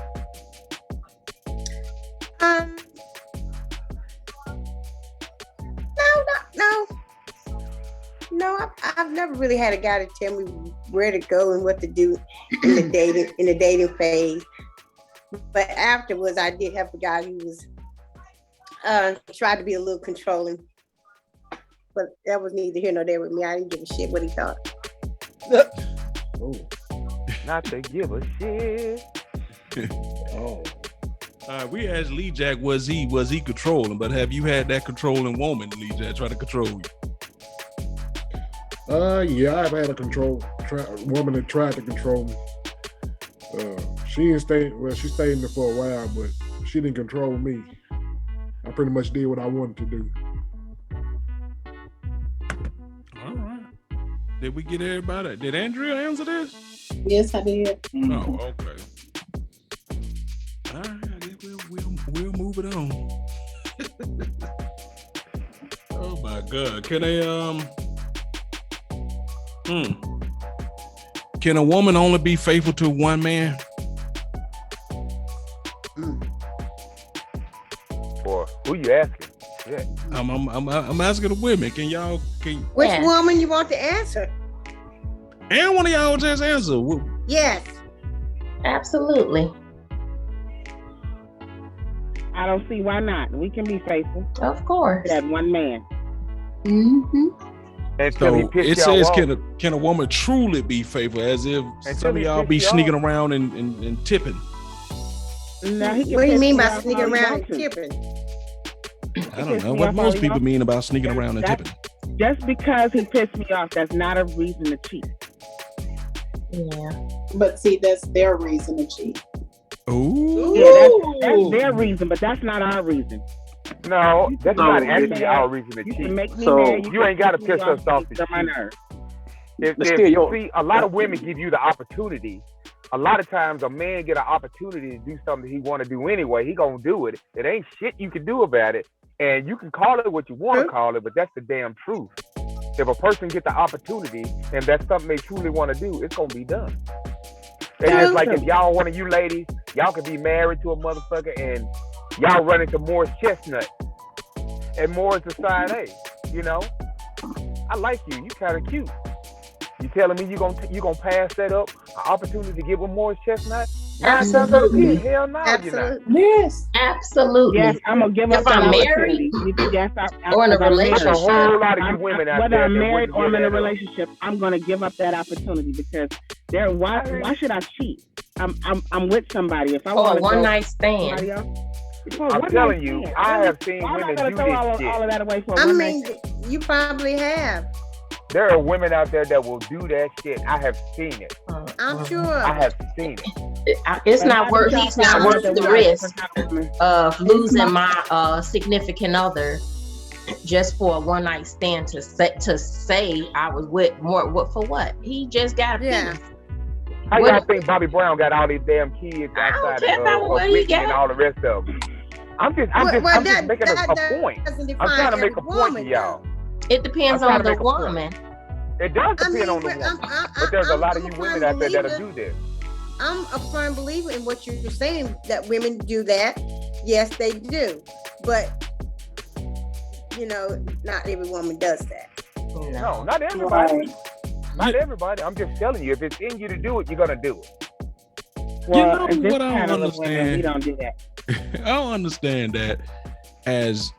No, I've never really had a guy to tell me where to go and what to do in the dating phase. But afterwards, I did have a guy who was tried to be a little controlling. But that was neither here nor there with me. I didn't give a shit what he thought. Not to give a shit. We asked Lee Jack, was he controlling? But have you had that controlling woman, Lee Jack, try to control you? Yeah, I've had a woman that tried to control me. She stayed in there for a while, but she didn't control me. I pretty much did what I wanted to do. All right. Did we get everybody? Did Andrea answer this? Yes, I did. Oh, okay. All right, I guess we'll move it on. Oh my God. Can a woman only be faithful to one man? Boy, who you asking? Yeah. I'm asking the women. Can Which Yes. woman you want to answer? and one of y'all just answer? Yes. Absolutely. I don't see why not. We can be faithful Of course. to that one man. Mm-hmm. Until he So piss it y'all says, off. can a woman truly be faithful? As if Until some of he y'all piss be you sneaking off. around and tipping. Now, he can What do you piss mean me by off sneaking all he around wants and to. tipping? I don't piss know me what off all most he people wants. mean about sneaking around and That's- tipping. Just because he pissed me off, that's not a reason to cheat. Yeah. But see, that's their reason to cheat. Ooh. Yeah, that's their reason, but that's not our reason. No, that's not So, actually our reason to You cheat. can make me So- mad. You ain't gotta me piss us off to get on my cheat. nerves. But still, yo- See, a lot of women give you the opportunity. A lot of times, a man get an opportunity to do something he want to do anyway. He gonna do it. It ain't shit you can do about it, and you can call it what you want to call it, but that's the damn truth. If a person get the opportunity and that's something they truly want to do, it's gonna be done. And it's like if y'all, one of you ladies, y'all could be married to a motherfucker and y'all run into Morris Chestnut, and Morris is side A. You know, I like you. You kind of cute. You telling me you gonna pass that up? An opportunity to get with Morris Chestnut? Absolutely. Hell no, you're not. Absolutely. Yes. Absolutely. Yes, I'm gonna give up If that I'm opportunity. married Yes, or in a because I'm married. There's a relationship, whole lot of you women out Whether there I'm that married wouldn't or I'm in a give that up. relationship, I'm gonna give up that opportunity because why should I cheat? I'm with somebody. If I or want a to one go night somebody stand. else, I'm telling you, I have seen why am I women gonna do throw all this of shit. that away for a I one mean, night stand? you probably have. There are women out there that will do that shit. I have seen it. I'm sure. I have seen it. It's And not how worth. did y'all He's not find worth out that the we are risk different kind of women? of losing my significant other just for a one night stand to say I was with more. What for? What? He just got a Yeah. piece. How What- y'all think Bobby Brown got all these damn kids I don't outside care about of what he Whitney and got. all the rest of them? I'm just making a point. doesn't I'm trying to define make every a point to woman, y'all. It depends I'm trying on to the make a point. woman. It does I depend mean, on the but woman. But there's a lot of you women out there that'll do this. I'm a firm believer in what you're saying, that women do that. Yes, they do. But, not every woman does that. No, not everybody. Not everybody. I'm just telling you, if it's in you to do it, you're gonna do it. Well, in this what I don't panel of women, we don't do that. I don't understand that as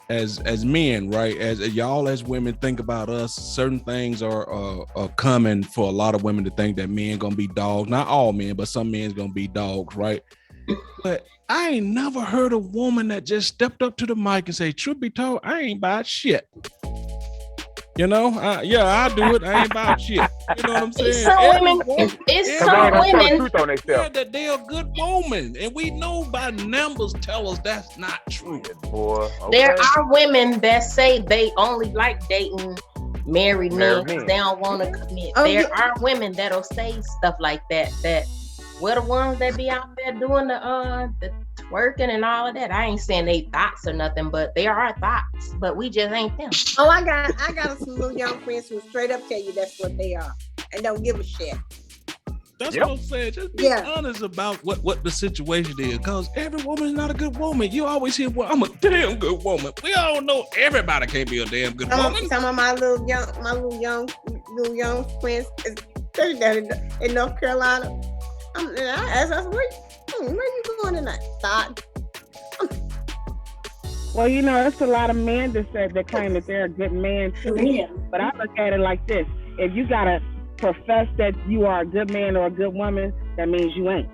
men, right? As y'all as women think about us, certain things are common for a lot of women to think that men gonna be dogs. Not all men, but some men's gonna be dogs, right? But I ain't never heard a woman that just stepped up to the mic and say, "Truth be told, I ain't about shit." I do it. I ain't about shit. You know what I'm saying? It's some women. It's some women. Truth on themselves. Yeah, that they're a good woman, and we know by numbers tell us that's not true. Boy, There are women that say they only like dating married men. Married men. They don't want to commit. Oh, There yeah. are women that'll say stuff like that. That we're the ones that be out there doing the twerking and all of that. I ain't saying they thoughts or nothing, but they are thoughts. But we just ain't them. Oh, I got some little young friends who straight up tell you that's what they are and don't give a shit. That's Yep. what I'm saying. Just be Yeah. honest about what the situation is, because every woman is not a good woman. You always hear, "Well, I'm a damn good woman." We all know everybody can't be a damn good woman. Some of my little young friends they're down in North Carolina. I asked us, where you going tonight? Start. Well, it's a lot of men that claim that they're a good man too. Yeah. But I look at it like this: if you gotta profess that you are a good man or a good woman, that means you ain't.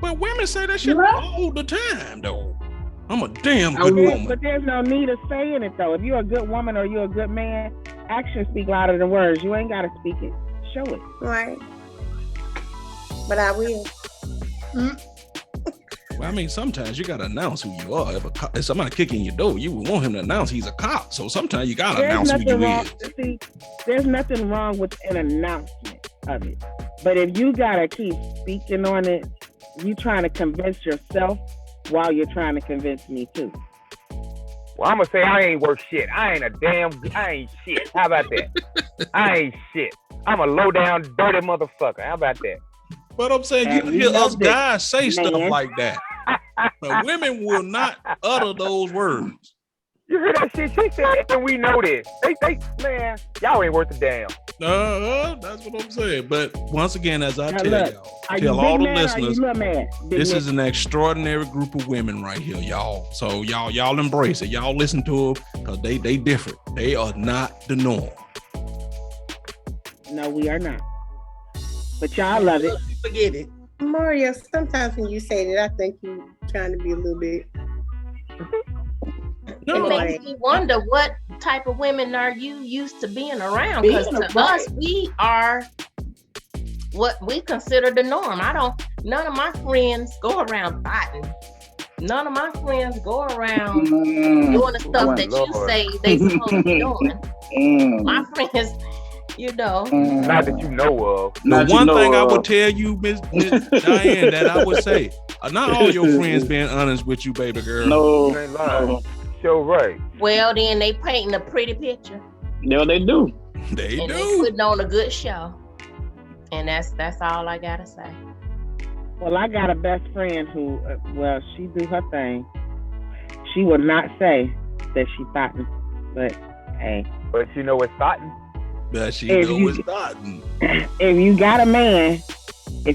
But women say that shit Right. all the time, though. I'm a damn good woman. But there's no need of saying it though. If you're a good woman or you're a good man, actions speak louder than words. You ain't gotta speak it. Show it. Right. But I will. Well, I mean, sometimes you gotta announce who you are. If somebody kicking your door, you would want him to announce he's a cop. So sometimes you gotta announce who you is. See, there's nothing wrong with an announcement of it. But if you gotta keep speaking on it, you trying to convince yourself while you're trying to convince me too. Well, I'm gonna say I ain't worth shit. I ain't shit. How about that? I ain't shit. I'm a low down, dirty motherfucker. How about that? But I'm saying And you you hear know us that, guys say stuff man. like that. But women will not utter those words. You hear that shit? She said, and we know this. They, man, y'all ain't worth a damn. That's what I'm saying. But once again, as I Now tell look, y'all, Are tell you all big the man or are you listeners, little man? Big this man. is an extraordinary group of women right here, y'all. So y'all embrace it. Y'all listen to them because they different. They are not the norm. No, we are not. But y'all love it. Forget it. Mario, sometimes when you say that, I think you're trying to be a little bit. No, It makes me wonder what type of women are you used to being around? Because to us, we are what we consider the norm. None of my friends go around fighting. None of my friends go around doing the stuff that you say they supposed to be doing. My friends, Not that you know of. The one thing I would tell you, Miss Diane, that I would say, not all your friends being honest with you, baby girl. You ain't lying. Sure right. well, then they painting a pretty picture. No, they do. They and do. They putting on a good show. And that's all I gotta say. Well, I got a best friend who, she do her thing. She would not say that she thought, but hey. But you know it's thoughting. But she knows it's thoughting. If you got a man, and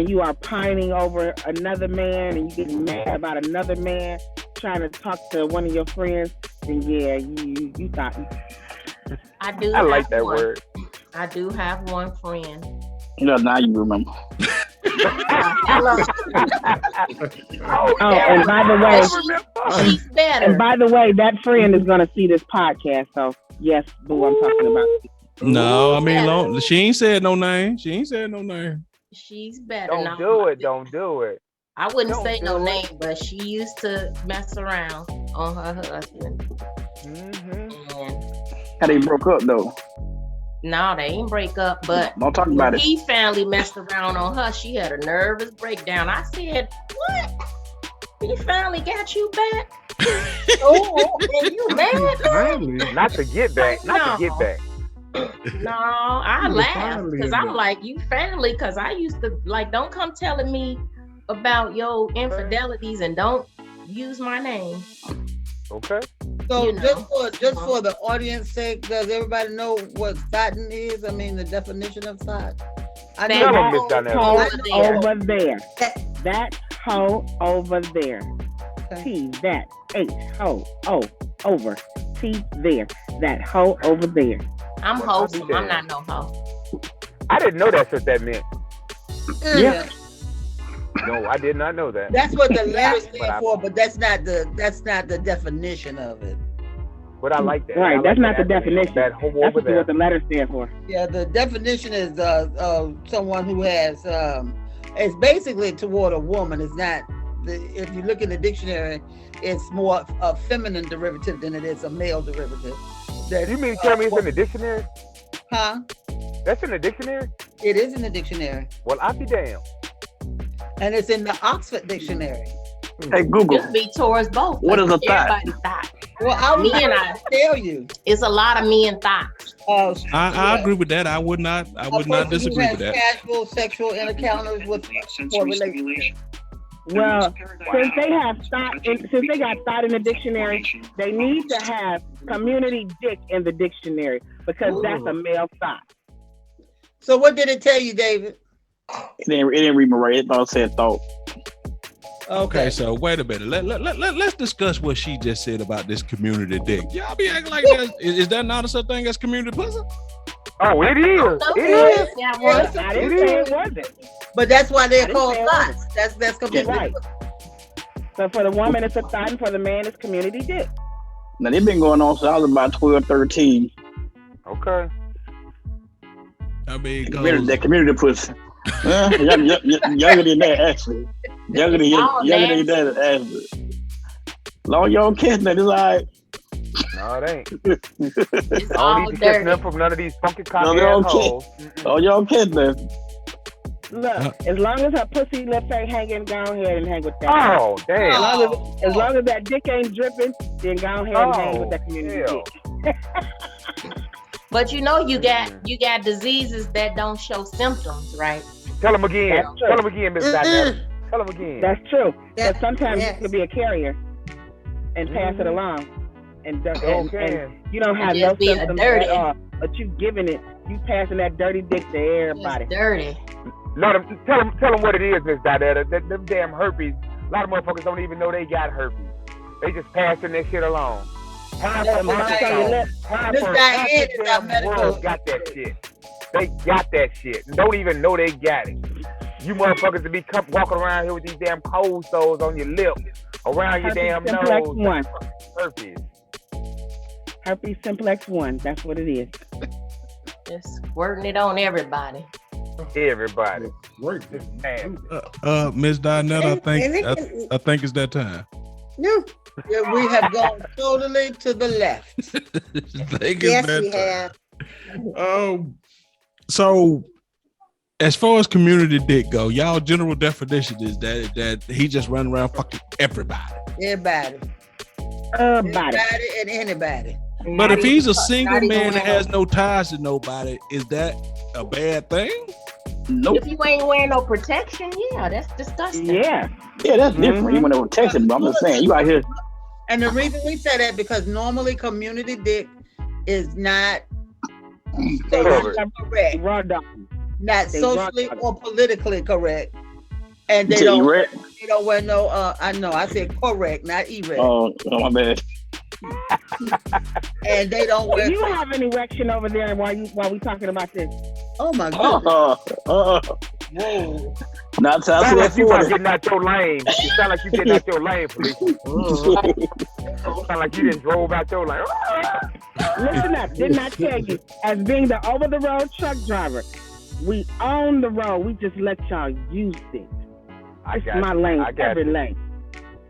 you are pining over another man, and you getting mad about another man trying to talk to one of your friends, then yeah, you thought. I like that word. I do have one friend. Now you remember. And by the way, she's better. And by the way, that friend is gonna see this podcast. So yes, boo, I'm talking about. No, I mean, she ain't said no name. She's better. Don't do it. Don't do it. I wouldn't say no name, but she used to mess around on her husband. How they broke up though? No, they ain't break up, but don't talk about it. He finally messed around on her. She had a nervous breakdown. I said, "What? He finally got you back? And you mad? Not to get back. Not to get back. No, I laughed because I'm like, you family, because I used to don't come telling me about your infidelities and don't use my name." Okay. So just for the audience sake, does everybody know what thotting is? I mean, the definition of thot. I know over there. That hoe over there. T that H hoe over T there. That hoe over there. I'm wholesome. I'm not no hoe. I didn't know that's what that meant. Yeah. No, I did not know that. That's what the letters stand for, but that's not the definition of it. But I like that. Right, that's not the definition. That's what the letters stand for. Yeah, the definition is someone who has it's basically toward a woman. It's not. If you look in the dictionary, it's more a feminine derivative than it is a male derivative. You mean tell me it's in the dictionary? Huh? That's in the dictionary? It is in the dictionary. Well, I'll be damned. And it's in the Oxford Dictionary. Hey, Google. Just be towards both. What is a thought? Well, I tell you. It's a lot of men thoughts. I agree with that. I would not disagree with that. Casual sexual encounters with relationship. Well, since they got thought in the dictionary, they need to have community dick in the dictionary because that's a male thought. So what did it tell you, David? It didn't read me right. It thought it said thought. Okay, so wait a minute. Let's discuss what she just said about this community dick. Y'all be acting like that. Is that not a such thing as community pussy? Oh, it is. I didn't say it wasn't. But that's why they're called thoughts. That's community right. So for the woman, it's a thought, and for the man, it's community dick. Now they've been going on since I was about 12, 13. Okay. I mean, that community pussy. Younger than that, actually. Younger than that, actually. Long y'all catching that, it's like. No, it ain't. It's I all don't need to catch nothing from none of these funky cocky assholes. Oh, y'all catching that. Look, as long as her pussy lips ain't hanging, go ahead and hang with that. Oh, damn. As long as that dick ain't dripping, then go ahead and hang with that community dick. But you know you got diseases that don't show symptoms, right? Tell them again. Tell them again, Miss Dynette. Tell them again. That's true. But sometimes you could be a carrier and pass it along. And you don't have no symptoms at all. But you giving it, you passing that dirty dick to everybody. It's dirty. Tell them what it is, Miss Dynette. Them damn herpes. A lot of motherfuckers don't even know they got herpes. They just passing that shit along. Half the world got that shit. They got that shit and don't even know they got it. You motherfuckers to be walking around here with these damn cold sores on your lips, around your damn nose. Herpes. Herpes simplex 1. That's what it is. Just squirting it on everybody. Everybody. Miss Dinette, I think it's that time. No. Yeah, we have gone totally to the left. Yes, we have. So as far as community dick go, y'all general definition is that he just run around fucking everybody. Everybody and anybody. But if he's a single man that has no ties to nobody, is that a bad thing? Nope. If you ain't wearing no protection, yeah, that's disgusting. Yeah, that's different. You want no protection, but I'm just saying, you out here. And the reason we say that because normally community dick is not correct, not socially or politically correct, and they don't wear no. I know I said correct, not erect. Oh, my bad. And they don't wear. Do you have an erection over there while we talking about this? Oh my goodness! Whoa! Not time sound to like you are getting out your lane. You sound like you getting out your lane, police. Sound like you just drove out your lane. Listen up! Didn't I tell you? As being the over-the-road truck driver, we own the road. We just let y'all use it. It's my lane, every lane.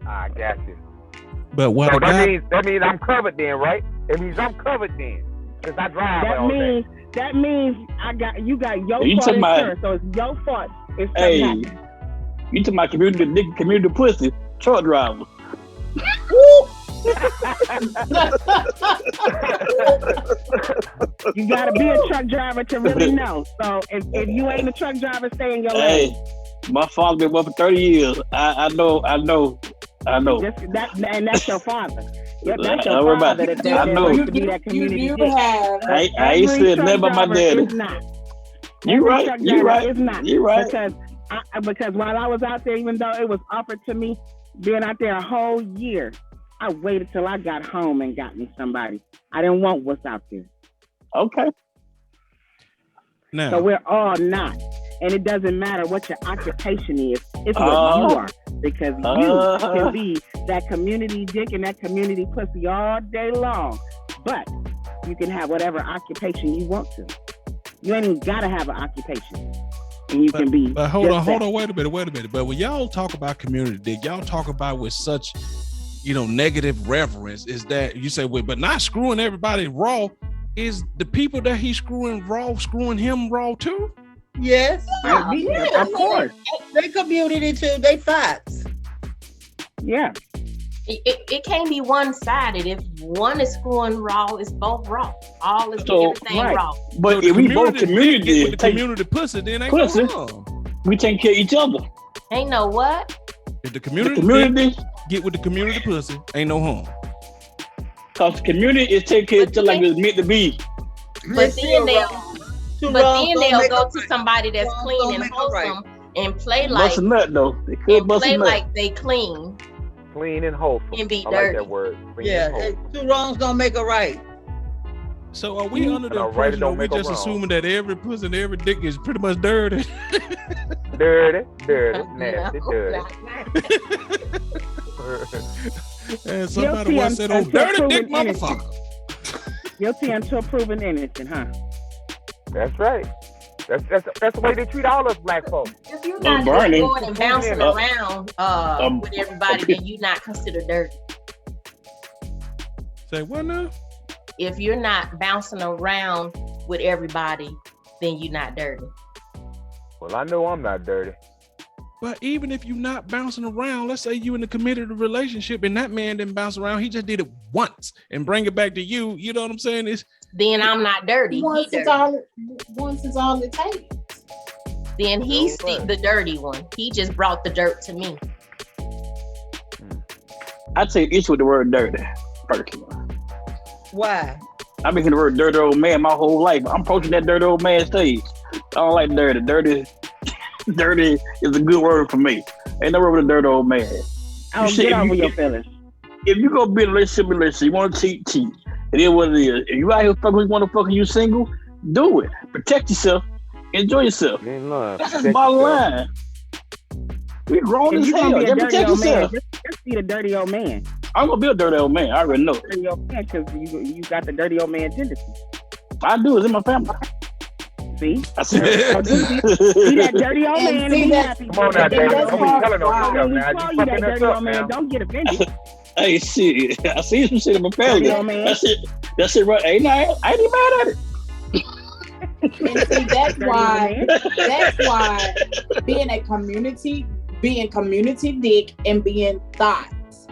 I got you. But what? So that means I'm covered then, right? It means I'm covered then, because I drive all day. That means you got your fault insurance, so it's your fault. You talking about community pussy truck driver? You gotta be a truck driver to really know. So if you ain't a truck driver, stay in your lane. My father been working for 30 years. I know. And that's your father. That's your father. I know. To be that community. I ain't said nothing about my daddy. You're right. It's not. You're right. Because while I was out there, even though it was offered to me, being out there a whole year, I waited till I got home and got me somebody. I didn't want what's out there. Okay. Now. So we're all not. And it doesn't matter what your occupation is. It's what you are. Because you can be that community dick and that community pussy all day long. But you can have whatever occupation you want to. You ain't even got to have an occupation. And you can be. But hold on, wait a minute. But when y'all talk about community dick, y'all talk about with such, negative reverence, is that you say, but not screwing everybody raw. Is the people that he's screwing him raw too? Yes. Yeah, of course. They community too. They fights. Yeah. It can't be one-sided. If one is screwing raw, it's both raw. All is everything raw. But if we both community with the community pussy, then ain't no harm. We take care of each other. Ain't no what? If the community get with the community pussy, ain't no harm. Cause the community is taking care of each other like it's meant to be. But then they'll go to somebody that's clean and wholesome and play like bust a nut though. They could bust a nut. Like they clean. Clean and wholesome. And be I dirty. like that word. Two wrongs don't make a right. So are we under the impression that we just assuming that every pussy and every dick is pretty much dirty? Dirty, nasty, dirty. And somebody once said, "Oh, dirty dick motherfucker." Guilty until proven innocent, huh? That's right. That's the way they treat all us black folks. If you're not going and bouncing around with everybody, then you're not considered dirty. Say what now? If you're not bouncing around with everybody, then you're not dirty. Well, I know I'm not dirty. But even if you're not bouncing around, let's say you in a committed relationship and that man didn't bounce around, he just did it once and bring it back to you. You know what I'm saying? Then I'm not dirty. Once He is dirty. all it takes. Then he's No way. the dirty one. He just brought the dirt to me. I take issue with the word dirty, personally. Why? I've been hearing the word dirty old man my whole life. I'm approaching that dirty old man stage. I don't like dirty. Dirty is a good word for me. Ain't no word with a dirty old man. Oh, You say- get if over you- your feelings. If you go be in a relationship, you want to cheat. It is what it is. If you out here fucking, you want to fuck and you single, do it. Protect yourself. Enjoy yourself. You ain't lying. That's just Protect bottom yourself. line. We grown If as you hell. gonna be You a dirty protect old man, yourself. just be the dirty old man. I'm gonna be a dirty old man. I already know. Dirty old man, because you got the dirty old man tendency. I do. It's in my family. See? I said, Be that dirty old And man and see be that- happy. Come on now, And David. that's Don't be hard. telling on Wow. yourself When we now. call You you that fucking us dirty up old man, now. don't get offended. hey, shit. I see some shit in my family. Dirty old man. That's it, right? Hey, nah, I ain't even mad at it. And see, that's Dirty old why man. that's why being community dick and being thoughts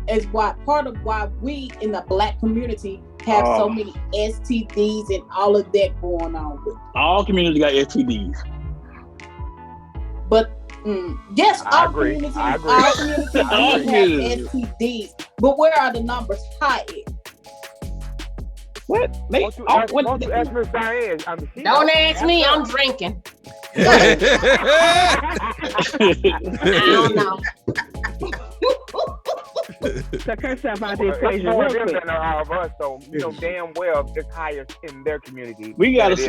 is why part of why we in the Black community have so Oh. many STDs and all of that going on. All communities got STDs. But yes, I all agree. communities, I agree. all communities do All have communities. STDs. But where are the numbers high at? What? They, Won't you all, ask, what, won't you ask Miss Diane? I mean, she Don't knows. ask me. her. I'm drinking. Yeah. I don't know. Took herself out the Well, it's equation more real them quick. than all of us, so you know damn well it's higher in their community. we got a than it is.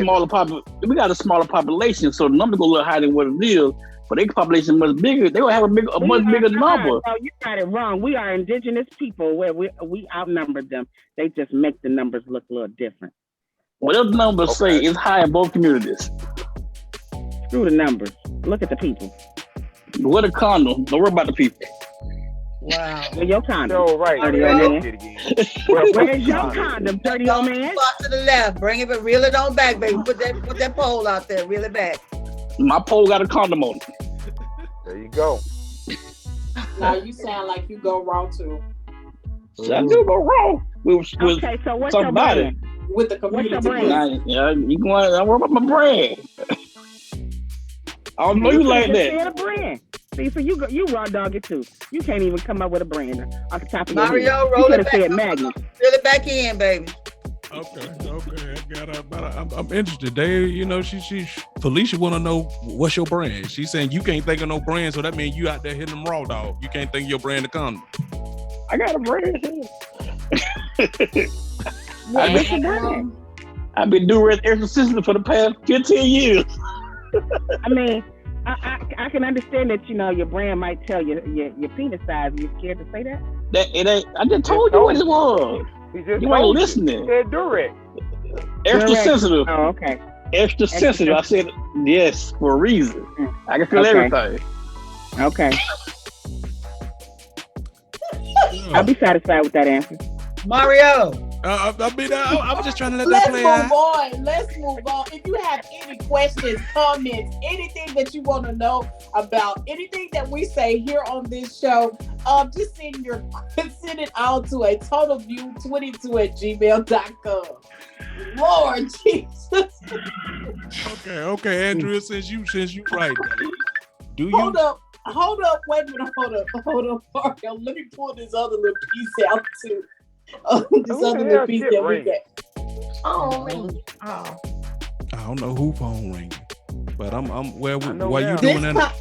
smaller population, so the number go a little higher than what it is. But their population much bigger. They will have a much bigger number. No, you got it wrong. We are indigenous people where we outnumber them. They just make the numbers look a little different. Whatever the numbers say, Okay. it's high in both communities. Screw the numbers. Look at the people. What a condom. Don't worry about the people. Wow. Where your condom? So right, Dirty there old it man. is again. Where's your condom, dirty old man? Off to the left. Bring it, but reel it on back, baby. Put that pole out there. Reel it back. My pole got a condom on it. There you go. Now you sound like you go wrong too So I do go wrong with Okay, so what's your somebody. brand? with the What's your community. brand? Yeah, you going? I worry about my brand. I don't know you like just that. said a brand. See, so you raw dog it too. You can't even come up with a brand off the top of your head. Mario, You roll could it have back. said Magnum. Reel it back in, baby. Okay. I'm interested. They, you know, she Felicia want to know what's your brand. She's saying you can't think of no brand, so that means you out there hitting them raw dog. You can't think of your brand of condom. I got a brand. What's your brand? I've been doing extra system for the past 15 years. I mean, I can understand that, you know, your brand might tell your penis size. Are you scared to say that? That it ain't. I just told you what it was. He just You ain't told listening. He said Durex. Extra Correct. sensitive. Oh, okay. Extra sensitive. I said yes for a reason. I can feel Okay. everything. Okay. I'll be satisfied with that answer. Mario. I'm just trying to let that Let's play move out. on. Let's move on. If you have any questions, comments, anything that you want to know about anything that we say here on this show, just send it out to a totalview22@gmail.com. Lord Jesus. Okay, Andrea, since you right, do you? Hold up, wait a minute, hold up, Mario. Let me pull this other little piece out too. This other little piece that we got. Oh, me. Oh. I don't know who phone ringing, but I'm I know while now. you doing that.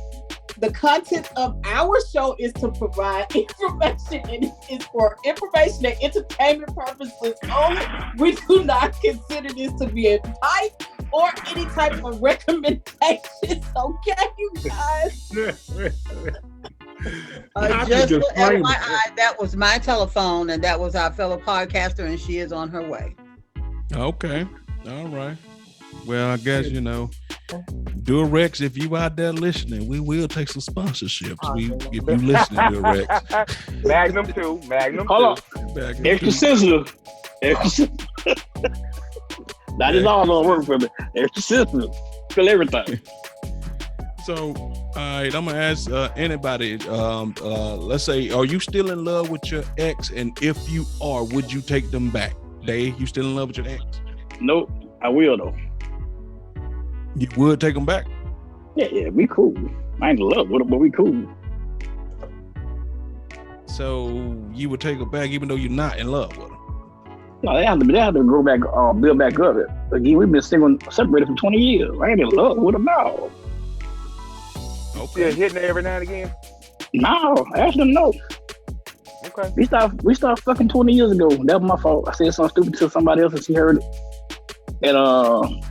The content of our show is to provide information and is for information and entertainment purposes only. We do not consider this to be advice or any type of recommendations. Okay, you guys? Just for FYI, that was my telephone, and that was our fellow podcaster, and she is on her way. Okay, all right. Well, I guess you know, Durex. If you out there listening, we will take some sponsorships. If you listening, Durex. Magnum 2. Magnum 2. Hold on. Back Extra sensitive. Extra sensitive. That is all don't work for me. Extra sensitive. Feel everything. So, all right, I'm gonna ask anybody. Let's say, are you still in love with your ex? And if you are, would you take them back? Dave, you still in love with your ex? Nope, I will though. You would take them back? Yeah, we cool. I ain't in love with her, but we cool. So you would take her back even though you're not in love with her? No, they have to grow back, build back up. Again, we've been separated for 20 years. I ain't in love with her now. Still hitting it every now and again? No, actually no. Okay. We started fucking 20 years ago. That was my fault. I said something stupid to somebody else and she heard it. And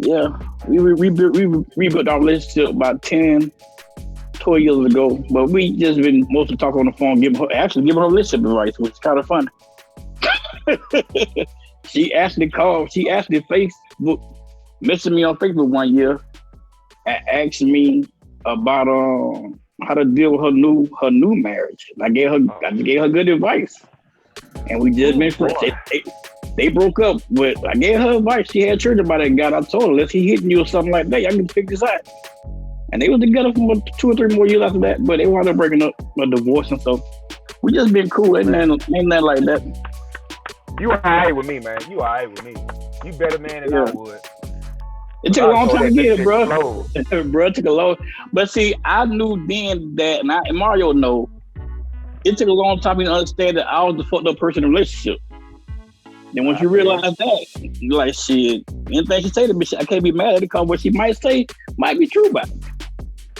yeah, we rebuilt our relationship about 10, 12 years ago. But we just been mostly talking on the phone, giving her relationship advice, which is kind of funny. She actually Facebook, messaged me on Facebook one year and asked me about how to deal with her new marriage. I gave her good advice, and we just been friends. They broke up, but I gave her advice. She had church about it. God, I told her, unless he hitting you or something like that, y'all can fix this out. And they was together for 2 or 3 more years after that, but they wound up breaking up, a divorce and stuff. We just been cool, ain't nothing like that. You alright with me, man. You alright with me. You better man than I would. It took a long time to get it, bro. Bro, it took a long. But see, I knew then that, and Mario know, it took a long time to understand that I was the fucked up person in the relationship. Then once you realize that, you're like, shit, anything she say to me, I can't be mad at it because what she might say might be true about it.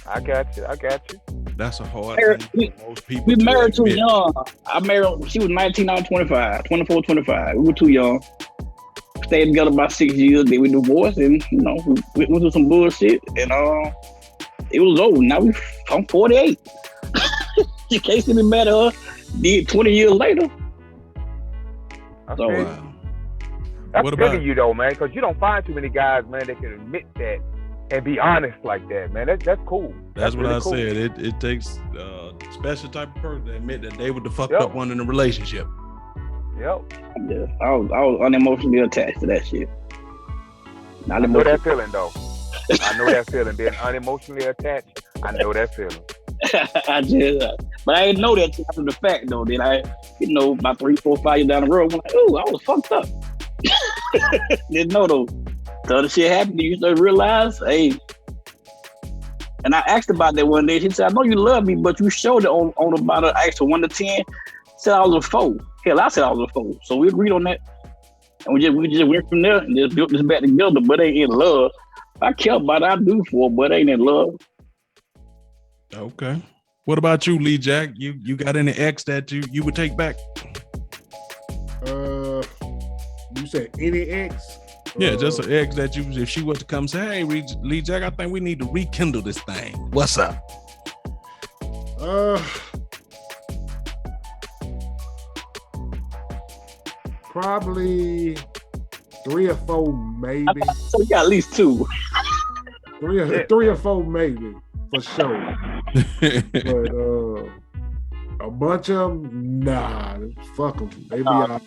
I got you. That's a hard thing for most people. We married too young. I married, she was 19, I was 25, 24, 25. We were too young. Stayed together about 6 years, then we divorced, and we went through some bullshit, and it was over. Now I'm 48. You can't see me mad at her 20 years later. Okay. Wow. That's big of you though, man, because you don't find too many guys, man, that can admit that and be honest like that, man. That's cool. That's what really I cool. said. It takes a special type of person to admit that they were the fucked up one in the relationship. Yep. Yeah, I was unemotionally attached to that shit. I know that feeling though. I know that feeling. Being unemotionally attached, I know that feeling. But I didn't know that after the fact though. Then I, about 3, 4, 5 years down the road, I'm like, oh, I was fucked up. Didn't know though. The other shit happened, you start to realize, hey. And I asked about that one day. She said, I know you love me, but you showed it on about an actual 1 to 10. Said I was a 4. Hell, I said I was a 4. So we agreed on that. And we just went from there and just built this back together, but ain't in love. I care about it, I do for it, but ain't in love. Okay. What about you, Lee Jack? You got any ex that you would take back? You said any ex? Yeah, just an ex that if she was to come say, hey, Lee Jack, I think we need to rekindle this thing. What's up? Probably 3 or 4, maybe. So you got at least 2. 3 or 4, maybe, for sure. But a bunch of them, nah, fuck them. They be out.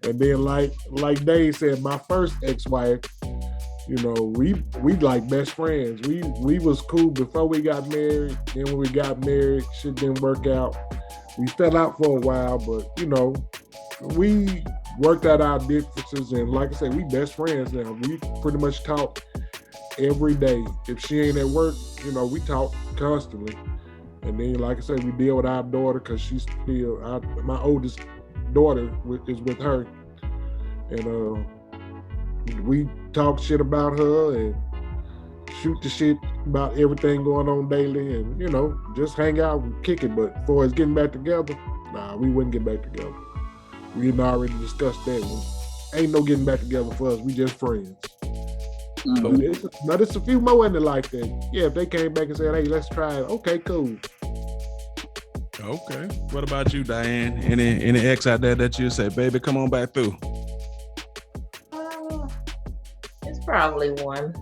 And then like Dave said, my first ex-wife, we like best friends. We was cool before we got married. Then when we got married, shit didn't work out. We fell out for a while, but we worked out our differences, and like I said, we best friends now. We pretty much talk every day. If she ain't at work, we talk constantly. And then, like I said, we deal with our daughter because she's still my oldest daughter is with her, and we talk shit about her and shoot the shit about everything going on daily, and just hang out and kick it. But as far as getting back together, nah, we wouldn't get back together. We had already discussed that one. Ain't no getting back together for us. We just friends. Mm-hmm. But it's a few more in there like that. Yeah, if they came back and said, hey, let's try it. Okay, cool. Okay. What about you, Diane? Any ex out there that you say, baby, come on back through? It's probably one.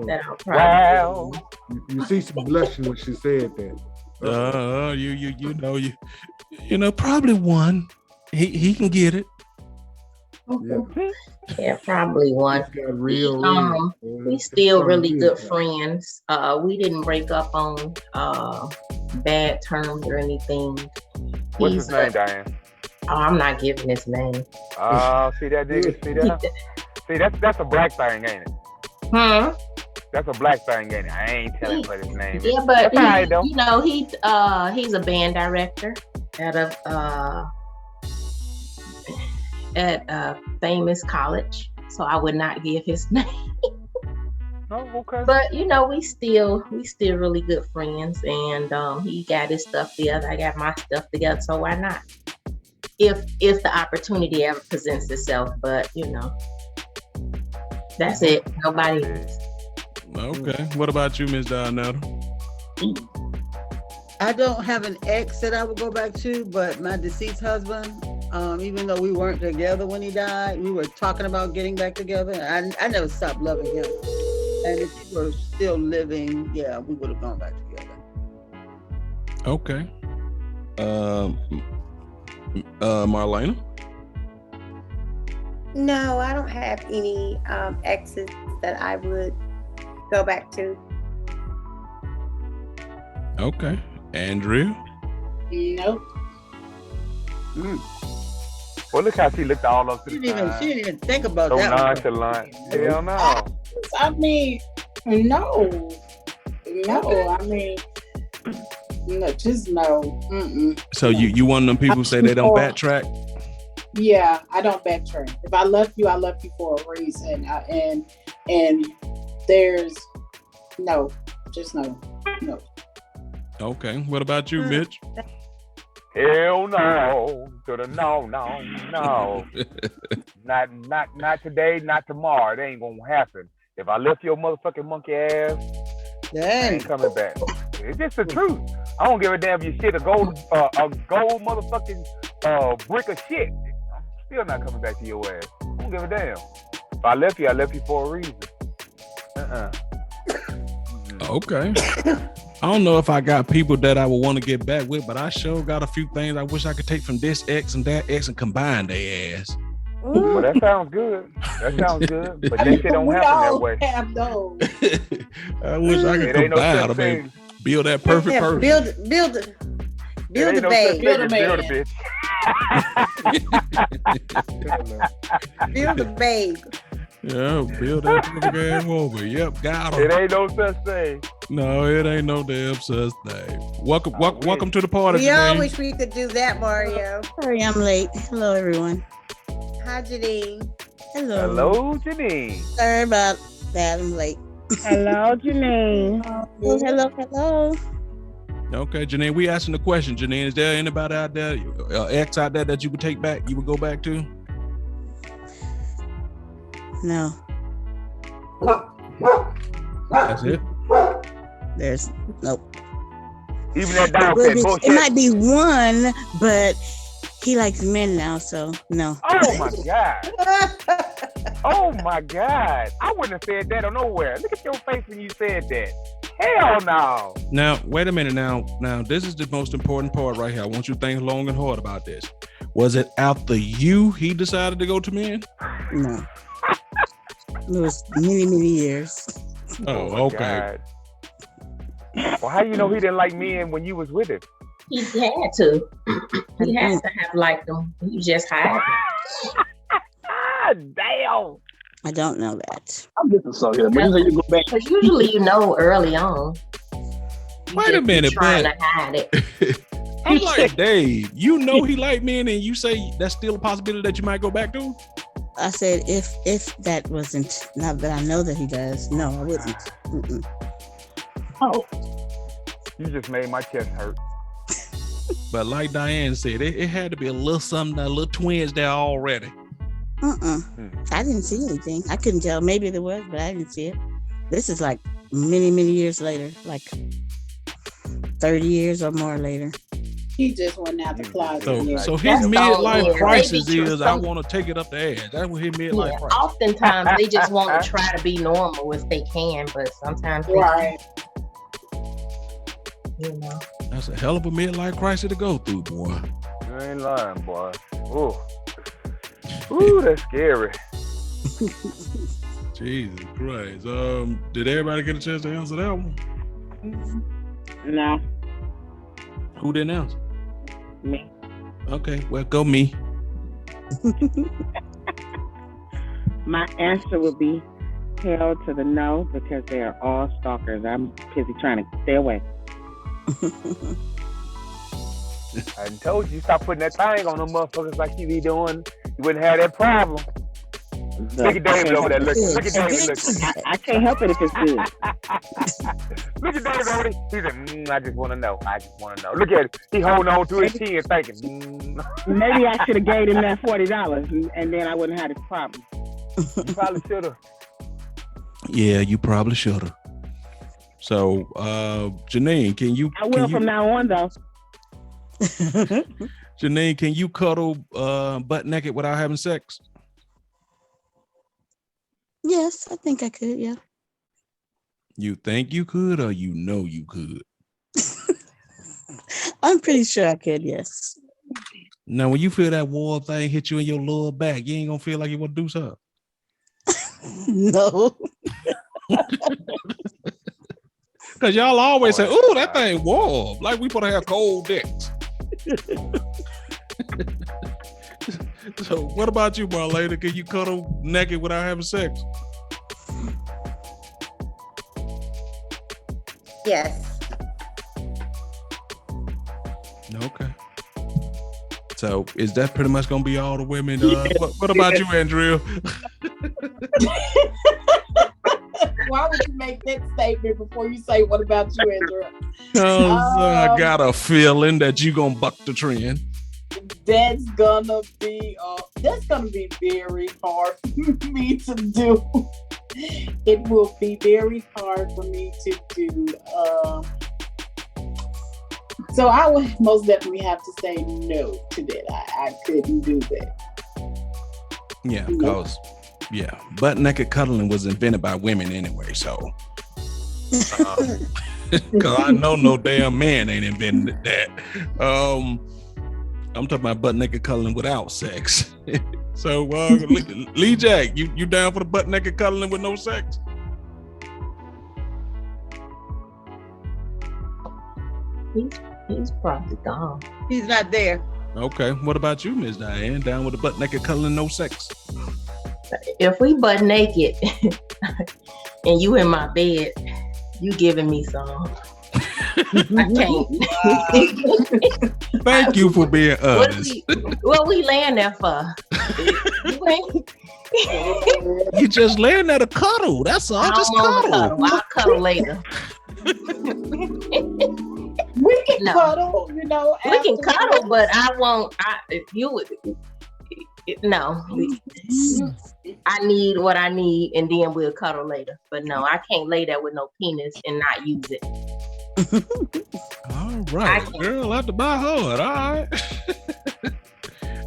That I'll probably you see some blushing when she said that. Probably one. He can get it. Yeah, probably one. We still really good friends. We didn't break up on bad terms or anything. What's his name, Diane? Oh, I'm not giving his name. See that nigga? See that? See, that's a black thing, ain't it? Huh? That's a black thing, ain't it? I ain't telling what his name is. Yeah, but right, though. you know, he's a band director at a famous college, so I would not give his name. Oh, okay. But you know, we still really good friends, and he got his stuff together, I got my stuff together, so why not? If the opportunity ever presents itself, but you know, that's it. Nobody. Okay. What about you, Miss Donetta? I don't have an ex that I would go back to, but my deceased husband, even though we weren't together when he died, we were talking about getting back together. I never stopped loving him. And if he were still living, yeah, we would have gone back together. Okay. Marlena? No, I don't have any exes that I would go back to. Okay. Andrea? Nope. Well, look how she looked all up to the side. She didn't even think about So that. nonchalant. Hell no. I mean, no. I mean, no, just no. So you one of them people who say they don't backtrack? Yeah, I don't backtrack. If I love you for a reason. And there's just no. Okay. What about you, Mitch? Hell no. To the no. Not today, not tomorrow. It ain't gonna happen. If I left your motherfucking monkey ass, I ain't coming back. It's just the truth. I don't give a damn if you shit a gold motherfucking brick of shit. I'm still not coming back to your ass. I don't give a damn. If I left you for a reason. Okay. I don't know if I got people that I would want to get back with, but I sure got a few things I wish I could take from this ex and that ex and combine their ass. Well, that sounds good. But that shit don't happen that way. Have those. I wish I could combine them and build that perfect person. Build a babe. Build a man. Build a bitch. Build a babe. Yeah, build that perfect ass woman. Yep, got him. It ain't no such thing. No, it ain't no damn such thing. Welcome to the party. We all wish we could do that, Mario. Sorry, I'm late. Hello, everyone. Hi, Janine. Hello, Janine. Sorry about that. I'm late. Hello, Janine. Hello. Okay, Janine, we asking the question. Janine, is there anybody out there, ex out there that you would take back, you would go back to? No. That's it? There's nope. Even that dog said bullshit. It might be one, but he likes men now, so no. Oh my God. Oh my God. I wouldn't have said that or nowhere. Look at your face when you said that. Hell no. Now, wait a minute. Now, this is the most important part right here. I want you to think long and hard about this. Was it after you he decided to go to men? No. It was many years. Oh, okay. God. Well, how you know he didn't like men when you was with him? He had to. He has to have liked them. You just hide. Damn. I don't know that. I'm getting so here. But you go back. Because usually you know early on. Wait a minute, trying man. to hide it. I'm like, Dave, you know he liked men and you say that's still a possibility that you might go back to? I said if that wasn't, not that I know that he does. No, I wouldn't. Mm-mm. Oh. You just made my chest hurt. But like Diane said, it had to be a little something, a little twinge there already. I didn't see anything. I couldn't tell. Maybe there was, but I didn't see it. This is like many years later, like 30 years or more later. He just went out the closet. So his midlife crisis is, I want to take it up the ass. That's what his midlife crisis. Oftentimes they just want to try to be normal if they can, but sometimes they can't. You know. That's a hell of a midlife crisis to go through, boy. You ain't lying, boy. Ooh. Ooh, that's scary. Jesus Christ. Did everybody get a chance to answer that one? No, Who didn't answer? me. Okay, well, go me. My answer would be hell to the no because they are all stalkers. I'm busy trying to stay away. I done told you, stop putting that thing on them motherfuckers like you be doing. You wouldn't have that problem. Look at David over there looking. Look at David looking. I can't help it if it's good. Look at David over there. He said, I just want to know. I just want to know. Look at it. He holding on to his chin thinking, Maybe I should have gave him that $40 and then I wouldn't have this problem. You probably should have. Yeah, you probably should have. So, Janine, can you? I will from now on, though. Janine, can you cuddle butt naked without having sex? Yes, I think I could. Yeah. You think you could, or you know you could? I'm pretty sure I could. Yes. Now, when you feel that wall thing hit you in your lower back, you ain't gonna feel like you want to do something. No. Because y'all always say, "Ooh, that thing warm." Like we supposed to have cold dicks. So, what about you, Marlena? Can you cuddle naked without having sex? Yes. Okay. So, is that pretty much gonna be all the women? What about you, Andrea? Why would you make that statement before you say, what about you, Andrea? I got a feeling that you gonna buck the trend. That's gonna be very hard for me to do. It will be very hard for me to do. So I would most definitely have to say no to that. I couldn't do that. Yeah, because butt naked cuddling was invented by women anyway. So, because I know no damn man ain't invented that. I'm talking about butt naked cuddling without sex. So, Lee Jack, you down for the butt naked cuddling with no sex? He's probably gone. He's not there. Okay. What about you, Miss Diane? Down with the butt naked cuddling, no sex? If we butt naked and you in my bed, you giving me some. I can't. Thank you for being honest. What we laying there for? You just laying there to cuddle. That's all. Just cuddle. I'll cuddle later. We can cuddle, you know. We can cuddle, but I won't. No. I need what I need, and then we'll cuddle later. But no, I can't lay there with no penis and not use it. All right, girl, after my heart. All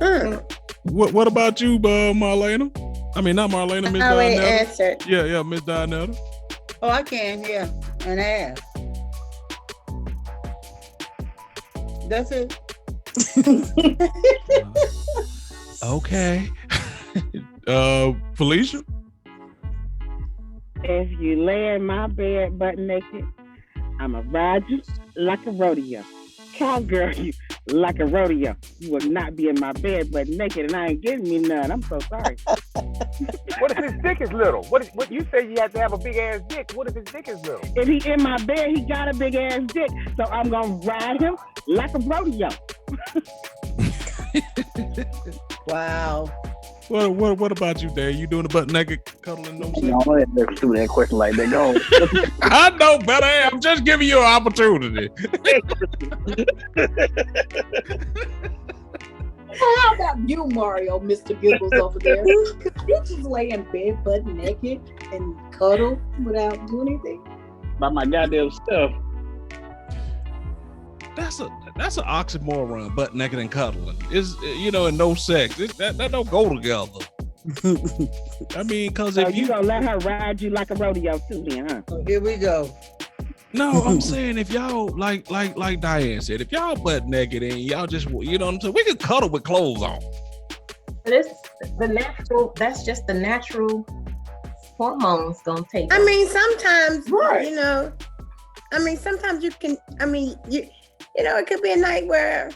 right. What about you, Marlena? I mean, not Marlena, Miss already Donetta. answered. Yeah, Miss Donetta. Oh, I can, yeah. And half. That's it. Okay. Felicia? If you lay in my bed butt naked, I'ma ride you like a rodeo. Cowgirl you like a rodeo. You will not be in my bed butt naked and I ain't getting me none. I'm so sorry. What if his dick is little? What you say you have to have a big ass dick? What if his dick is little? If he in my bed, he got a big ass dick. So I'm gonna ride him like a rodeo. Wow. What about you, Dave? You doing the butt naked cuddling? No sex? No, I ain't never do that question like that. Go. I know better. I'm just giving you an opportunity. How about you, Mario, Mr. Giggles over there? Could you just lay in bed butt naked and cuddle without doing anything? By my goddamn stuff. That's an oxymoron, butt naked and cuddling. It's, and no sex. That don't go together. I mean, because if you gonna let her ride you like a rodeo too, then, huh? Oh, here we go. No, I'm saying if y'all like Diane said, if y'all butt naked and y'all just, you know what I'm saying, we can cuddle with clothes on. But the natural. That's just the natural hormones gonna take. I mean, sometimes Right. you know. I mean, sometimes you can. I mean, you know, it could be a night where,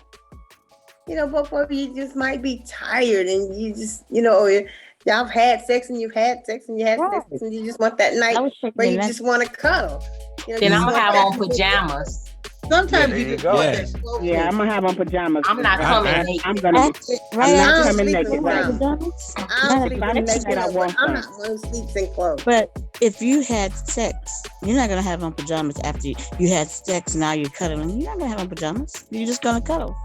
you know, both of you just might be tired and you just, you know, y'all have had sex and you've had sex and you had Right. sex and you just want that night I was thinking where you that. just want to cuddle. You know, Then you I'm just gonna have want on that- pajamas. Sometimes Yeah, you there just you want go. that slow Yeah, I'm food. gonna have on pajamas. I'm not coming I- naked. I'm gonna be. Right I'm not after- coming sleep naked. in Right. pajamas. Not I'll sleep if I'm in naked, pajamas, I want but I'm some. not one who sleeps in clothes. But if you had sex, you're not gonna have on pajamas after you had sex. Now you're cuddling. You're not gonna have on pajamas. You're just gonna cuddle.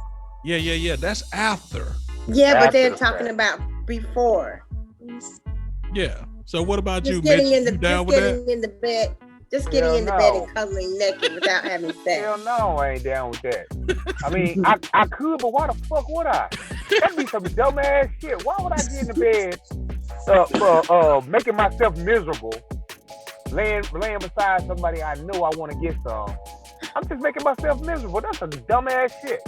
Yeah. That's after. Yeah, but After they're the talking fact. about before. Yeah. So what about you, Just Mitch? getting in You the down just with that? getting in the bed. Just getting Hell in the bed no. and cuddling naked without having Hell sex. no, I ain't down with that. I mean, I could, but why the fuck would I? That'd be some dumbass shit. Why would I get in the bed making myself miserable, laying beside somebody I know I want to get some? I'm just making myself miserable. That's some dumbass shit.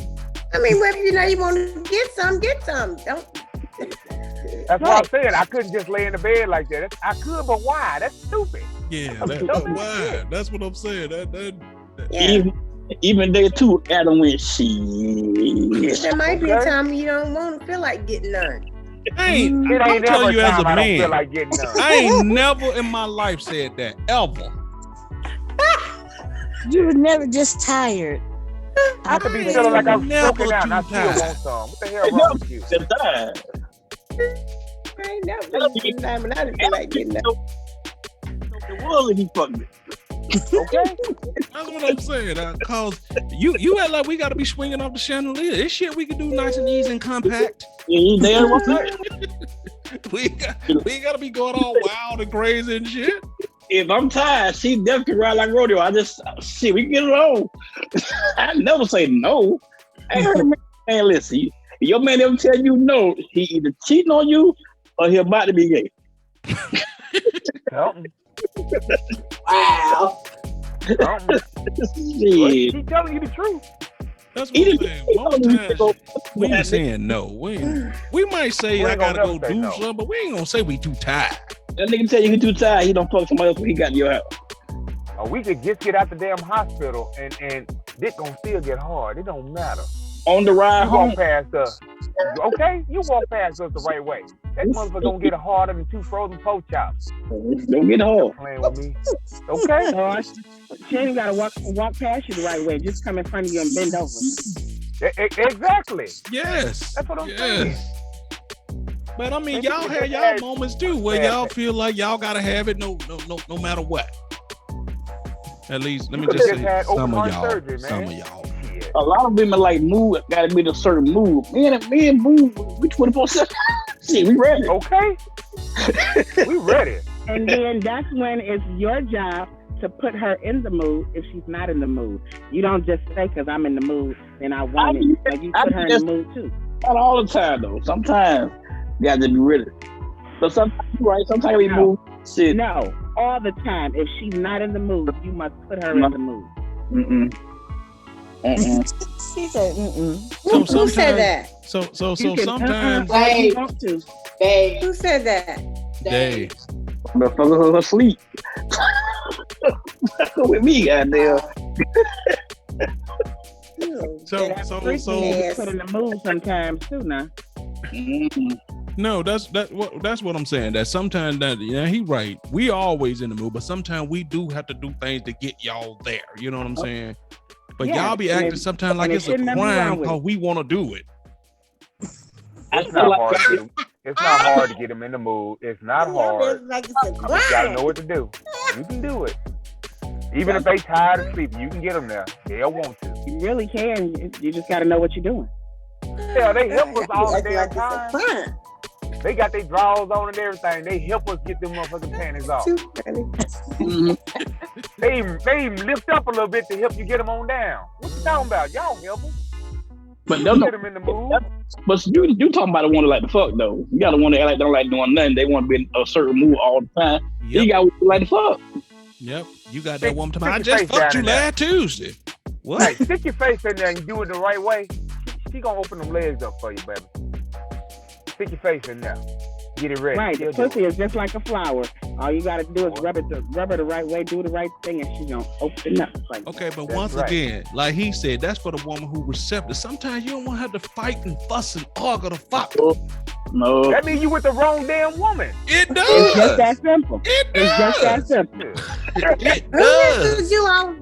I mean, well, if you know you want to get some, get some. Don't. That's what I'm saying. I couldn't just lay in the bed like that. I could, but why? That's stupid. Yeah, Dumbass why? shit. That's what I'm saying. Yeah. Even there too, Adam went, shit. There might be a Okay. time you don't want to feel like getting none. I ain't. It I'm ain't telling never you a as time a I don't feel man. like getting none. I ain't never in my life said that ever. You were never just tired. I could be feeling like I'm never stroking out and I too still tired. want some. What the hell wrong with you? I ain't never been a time when I didn't feel like getting none. It was if he fucked it. Okay? That's what I'm saying. Cause you act like we got to be swinging off the chandelier. This shit we can do nice and easy and compact. Yeah, he damn right. We ain't got to be going all wild and crazy and shit. If I'm tired, she definitely can ride like rodeo. I just shit, we can get it on. I never say no. I heard a man, listen, your man ever tell you no, he either cheating on you or he about to be gay. Something. Wow. Something. Shit. He telling you the truth. That's what I'm saying. Most times we ain't That saying no. We might say We I ain't gonna gotta go never say do no. something, but we ain't gonna say we too tired. nigga tell you he too tired, he don't fuck somebody else when he got in your house. Or we could just get out the damn hospital and dick gonna still get hard. It don't matter. On the ride You home, walk past us. Okay? You walk past us the right way. That motherfucker gonna get harder than 2 frozen pork chops. don't get hard. Playing with me. Okay? So she ain't gotta walk past you the right way. Just come in front of you and bend over. Exactly. Yes. That's what I'm saying. But I mean, And y'all you had just y'all had- moments too where y'all feel like y'all gotta have it no matter what. At least let me You just could've say just had some open of heart y'all. surgery, Some man. of y'all. Shit. A lot of women like move, gotta be in a certain mood. Me and move, we 24/7. Shit, we ready. Okay? We ready. And then that's when it's your job to put her in the mood if she's not in the mood. You don't just say, because I'm in the mood and I want it. Like you put her in the mood too. Not all the time though. Sometimes you got to be ready. But sometimes you're right. Sometimes we No. move. Shit. No, all the time. If she's not in the mood, you must put her in the mood. Mm-mm. She said, mm-mm. Who said that? So You can, sometimes all you Dave. want to. Dave. Who said that? they Motherfucker her sleep. With me, goddamn. so Yes. Put in the mood sometimes too now. Mm-mm. no, that's what I'm saying. That sometimes that he right. We always in the mood, but sometimes we do have to do things to get y'all there. You know what I'm saying? But Yeah, y'all be and acting it- sometimes like and it it's a shouldn't nothing wrong crime with it. because we want to do it. It's not hard to get him. It's not hard to get him in the mood. It's not Yeah, hard. it's like it's a You just gotta know crime. what to do. You can do it. Even if they tired of sleeping, you can get them there. They'll want to. You really can. You just got to know what you're doing. Yeah, they help us all the Acting damn like it's a time. crime. They got their drawers on and everything. They help us get them motherfucking panties off. Too funny. Mm-hmm. They even lift up a little bit to help you get them on down. What you talking about? Y'all help them. But You them get them in the mood. But you talking about the one that like the fuck though. You got the one that like don't like doing nothing. They want to be in a certain mood all the time. You Yep. got one that like the fuck. Yep. You got Stick- that woman to stick I your just face fucked down you in there. last Tuesday. What? Hey, stick your face in there and do it the right way. She gonna open them legs up for you, baby. Stick your face in there. Get it ready. Right, She'll the do pussy it. is just like a flower. All you gotta do is rub her the right way, do the right thing, and she's gonna open up. Like, Okay, but That's once right. again, like he said, that's for the woman who receptive. Sometimes you don't want to have to fight and fuss and argue the fuck. No. That means you with the wrong damn woman. It does. it's just that simple. It It's just that does. simple. Yeah. It Who has to does. do all?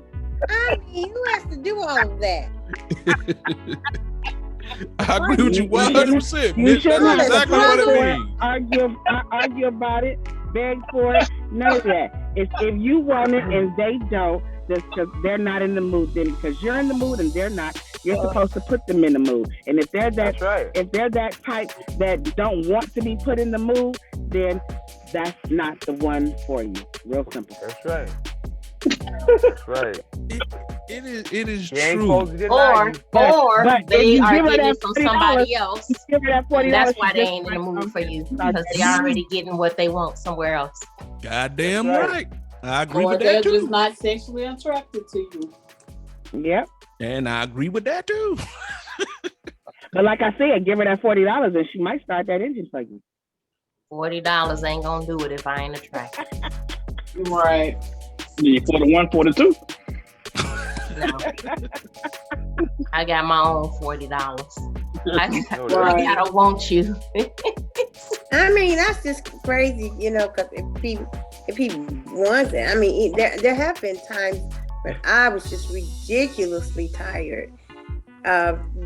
I mean, who has to do all of that? I agree with you 100%. You That's shouldn't have to exactly fight what it for it, means. argue about it, beg for it, none of that. If you want it and they don't, just because they're not in the mood, then because you're in the mood and they're not, you're supposed to put them in the mood. And if they're that, That's right. if they're that type that don't want to be put in the mood, then that's not the one for you. Real simple. That's right. That's right. It is She ain't true. supposed to deny you. Or But if they you are give her getting that it from $40, somebody else. Give her that $40. And that's why they just ain't in the like mood for you, something. because they already getting what they want somewhere else. Goddamn That's right. I agree Or with they're that too. just not sexually attracted to you. Yep. And I agree with that too. But like I said, give her that $40 and she might start that engine for you. $40 ain't gonna do it if I ain't attracted. Right. Yeah, 41, 42. No. I got my own $40. I No, Right. gotta want you. I mean, that's just crazy, you know, because if he wants it, I mean, there have been times when I was just ridiculously tired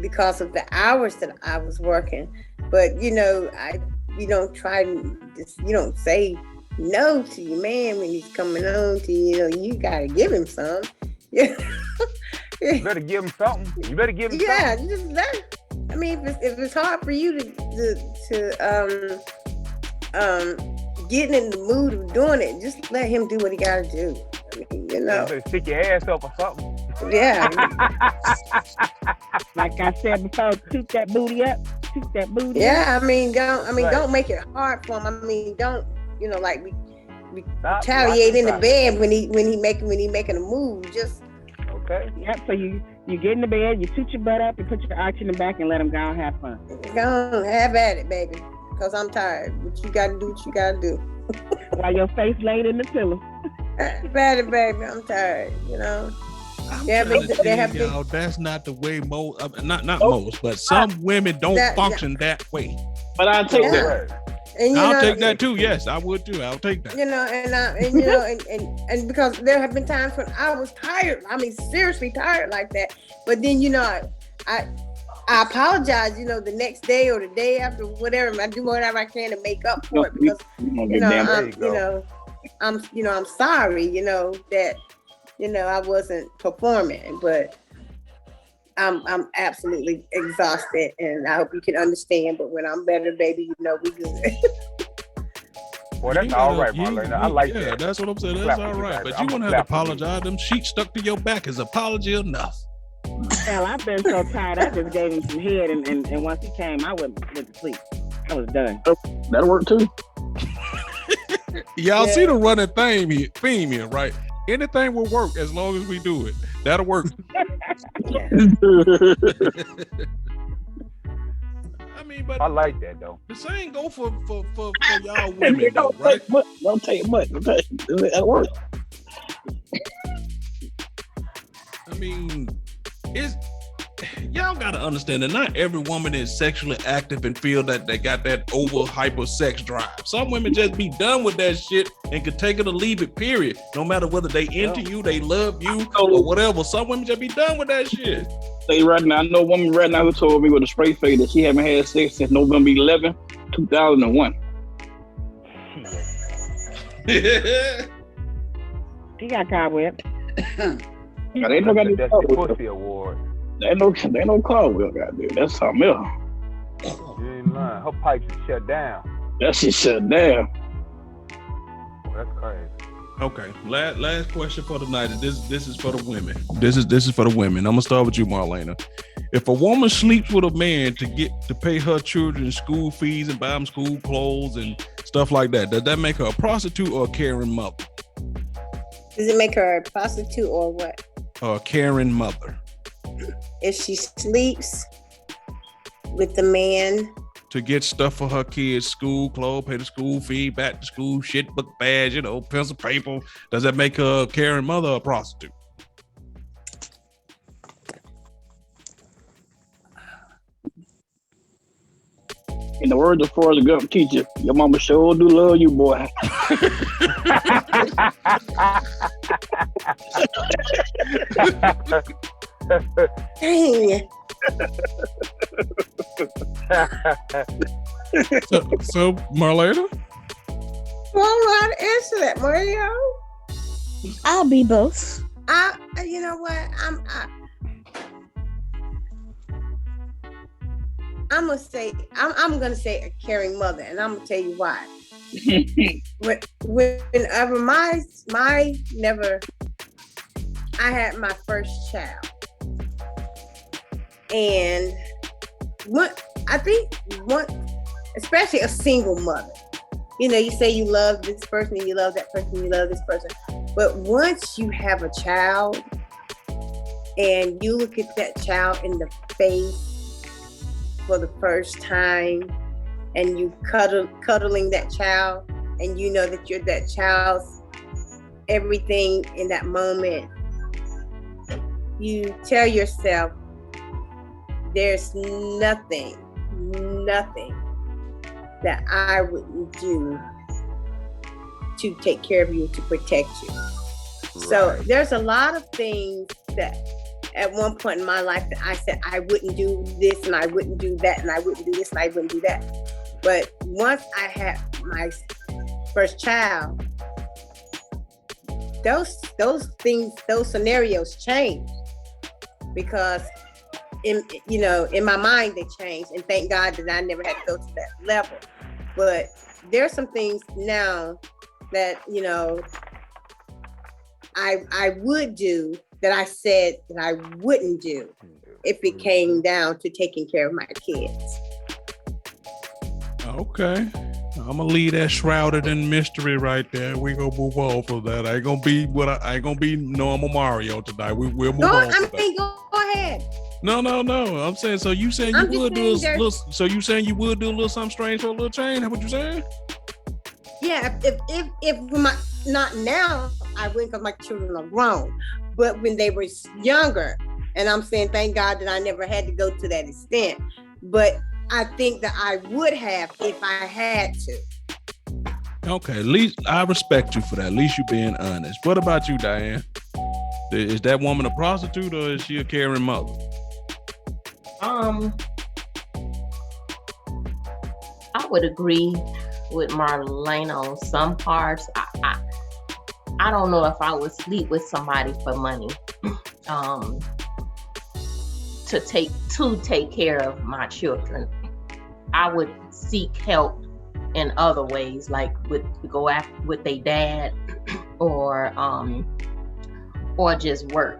because of the hours that I was working. But you know, you don't try to just, you don't say no to your man when he's coming home to you. You know, you gotta give him some. Yeah. You better give him something. You better give him Yeah, something. just let. I mean, if it's hard for you to getting in the mood of doing it, just let him do what he gotta do. I mean, you You know, better stick your ass up or something. yeah. Like I said before, toot that booty up. Toot that booty up. Yeah, I mean, Right. don't make it hard for him. I mean, don't, you know, like Stop retaliate in the rocking bed when he making a move. Just Okay. Yep, so you get in the bed, you toot your butt up, you put your arch in the back and let them go and have fun. go on, have at it, baby. Cause I'm tired. But you gotta do what you gotta do. While your face laid in the pillow. Have at it, baby. I'm tired. You know. I'm Yeah, trying but to they tell have y'all that's not the way most, not most, but some women don't That- function that way. But I'll take Yeah. that. Right. And you I'll know, take that too. Yes, I would too. I'll take that. You know, and you know, and because there have been times when I was tired. I mean, seriously tired like that. But then, you know, I apologize. You know, the next day or the day after, whatever. I do whatever I can to make up for it because you know, I'm sorry. You know that, you know, I wasn't performing, but I'm absolutely exhausted, and I hope you can understand. But when I'm better, baby, you know we good. Boy, that's You all gotta- right, you- Marlena. I like yeah, that. that's what I'm saying. That's Clap all for you, right. baby. But you I'ma wouldn't have to clap for you. apologize. Them sheets stuck to your back is apology enough. Hell, I've been so tired, I just gave him some head and once he came, I went to sleep. I was done. That'll work too. Y'all see the running theme here, right? Anything will work as long as we do it. That'll work. I mean, but I like that though. the same go for y'all women, though, Don't right? take much. Don't take much. Okay, that'll work. I mean, y'all gotta understand that not every woman is sexually active and feel that they got that over hyper sex drive. Some women just be done with that shit and can take it or leave it, period. No matter whether they into you, they love you, or whatever. Some women just be done with that shit. Say right now, I know a woman right now who told me with a straight face that she haven't had sex since November 11, 2001. He got cobweb. Now, they don't got That's no the car pussy award. They no car wheel, goddamn. That's something else. You ain't lying. Her pipes is shut down. That shit shut down. That's crazy. Okay, last question for the night. This is for the women. This is for the women. I'm gonna start with you, Marlena. If a woman sleeps with a man to pay her children's school fees and buy them school clothes and stuff like that, does that make her a prostitute or a caring mother? Does it make her a prostitute or what? Or a caring mother? If she sleeps with the man to get stuff for her kids, school clothes, pay the school fee, back to school, shit, book badge, you know, pencil, paper. Does that make her a caring mother or a prostitute? In the words of Forrest Gump teacher, your mama sure do love you, boy. Dang. So Marlena? Well, I don't know how to answer that, Mario. I'll be both. You know what? I'm gonna say a caring mother, and I'm gonna tell you why. Whenever I had my first child, and especially a single mother, you know, you say you love this person, you love that person, you love this person, but once you have a child, and you look at that child in the face for the first time, and you cuddling that child, and you know that you're that child's everything in that moment, you tell yourself there's nothing that I wouldn't do to take care of you, to protect you. Right. So there's a lot of things that at one point in my life that I said I wouldn't do this and I wouldn't do that and I wouldn't do this and I wouldn't do that. But once I had my first child, those scenarios changed, because in my mind they changed, and thank God that I never had to go to that level. But there's some things now that, you know, I would do that I said that I wouldn't do if it came down to taking care of my kids. Okay. I'm gonna leave that shrouded in mystery right there. We gonna move on from that. I ain't gonna be normal Mario tonight. We'll move on. Go ahead. No. I'm saying, so you saying you would do a little something strange for a little change? That's what you saying? Yeah, if not now, I wouldn't, because my children are grown. But when they were younger, and I'm saying thank God that I never had to go to that extent. But I think that I would have if I had to. Okay, at least I respect you for that. At least you being honest. What about you, Diane? Is that woman a prostitute or is she a caring mother? I would agree with Marlena on some parts. I don't know if I would sleep with somebody for money. To take care of my children. I would seek help in other ways, like go after with their dad, or just work.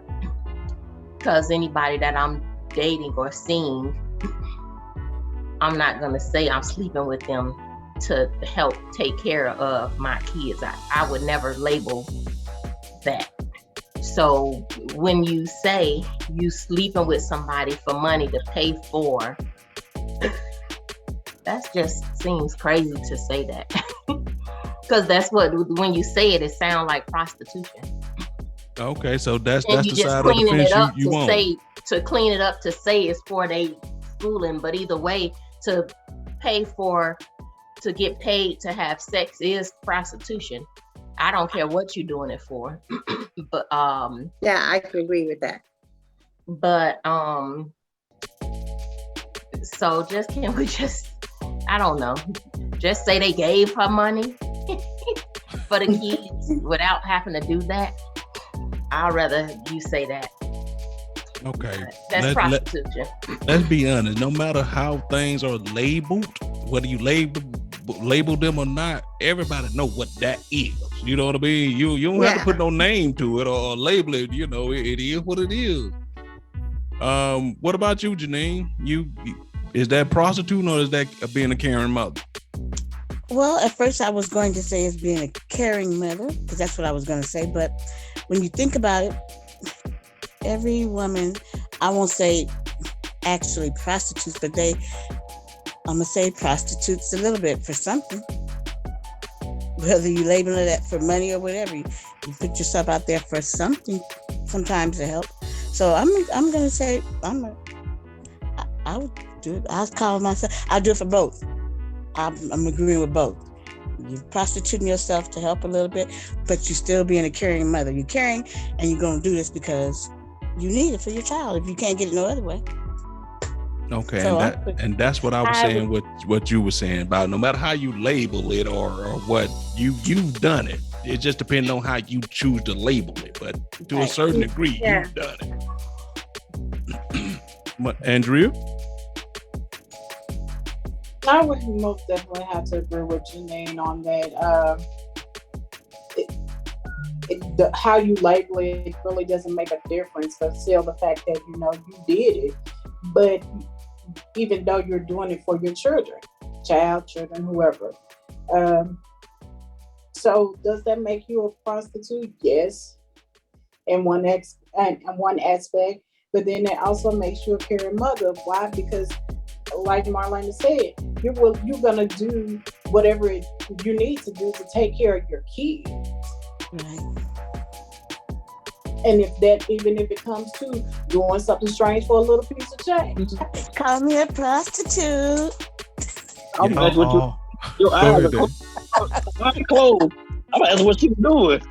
Because anybody that I'm dating or seeing, I'm not gonna say I'm sleeping with them to help take care of my kids. I would never label that. So when you say you sleeping with somebody for money to pay for, that just seems crazy to say that. Because that's what, when you say it, it sounds like prostitution. Okay, so that's and the side of the fence you want. To clean it up to say it's for their schooling, but either way, to get paid to have sex is prostitution. I don't care what you're doing it for. But yeah, I can agree with that. But so can we I don't know, just say they gave her money for the kids without having to do that? I'd rather you say that. Okay. That's prostitution. Let's be honest. No matter how things are labeled, whether you label them or not, everybody know what that is. You know what I mean? You don't have to put no name to it or label it. You know, it is what it is. What about you, Janine? Is that prostituting or is that being a caring mother? Well, at first I was going to say it's being a caring mother, because that's what I was going to say. But when you think about it, every woman, I won't say actually prostitutes, but I'm gonna say prostitutes a little bit for something. Whether you label it for money or whatever, you put yourself out there for something. Sometimes to help. So I'm gonna say I would do it. I'll call myself. I'll do it for both. I'm agreeing with both. You're prostituting yourself to help a little bit, but you're still being a caring mother. You're caring, and you're gonna do this because you need it for your child. If you can't get it no other way. Okay, So and that's what I was saying. What you were saying about no matter how you label it or what you've done it. It just depends on how you choose to label it. But to a certain degree, you've done it. Andrea? I would most definitely have to agree with Janine on that. How you label it really doesn't make a difference, but still the fact that you did it. But even though you're doing it for your children, whoever. So does that make you a prostitute? Yes, in one aspect. But then it also makes you a caring mother. Why? Because like Marlena said, you're gonna do whatever you need to do to take care of your kids. Right. And even if it comes to doing something strange for a little piece of change. Call me a prostitute. I'm like, what your eyes are closed. I'm asking what you doing.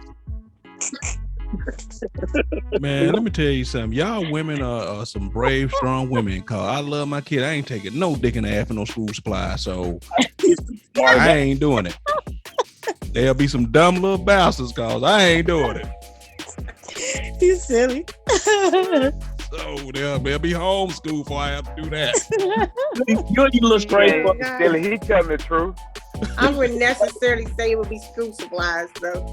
Man, let me tell you something. Y'all women are some brave, strong women. Cause I love my kid. I ain't taking no dick in the half and no school supply. So I ain't doing it. There'll be some dumb little bastards cause I ain't doing it. You silly. So they'll be homeschooled before I have to do that. You look straight. Silly, he telling the truth. I wouldn't necessarily say it would be school supplies though.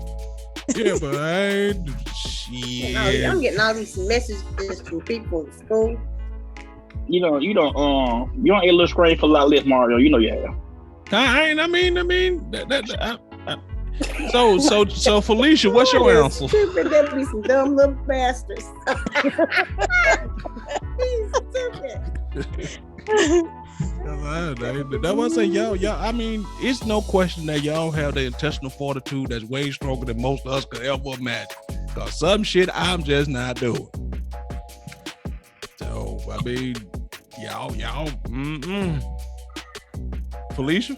Yeah, but I ain't shit. I'm getting all these messages from people in school. You don't illustrate for a lot less, Mario. You know you have. So Felicia, what's your answer? Stupid, there'd be some dumb little bastards. He's stupid. That's what I say, y'all. I mean, it's no question that y'all have the intestinal fortitude that's way stronger than most of us could ever imagine. Cause some shit I'm just not doing. So I mean, y'all. Felicia?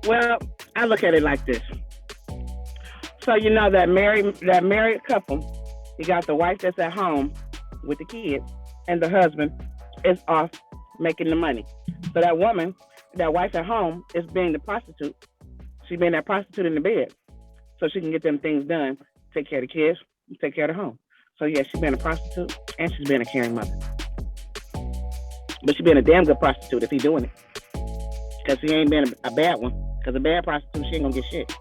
Well, I look at it like this. So that married couple, you got the wife that's at home with the kids, and the husband is off making the money. So that woman, that wife at home, is being the prostitute. She's being that prostitute in the bed, so she can get them things done, take care of the kids, take care of the home. So yeah, she's being a prostitute and she's being a caring mother. But she's being a damn good prostitute if he's doing it, because she ain't being a bad one. Because a bad prostitute, she ain't gonna get shit.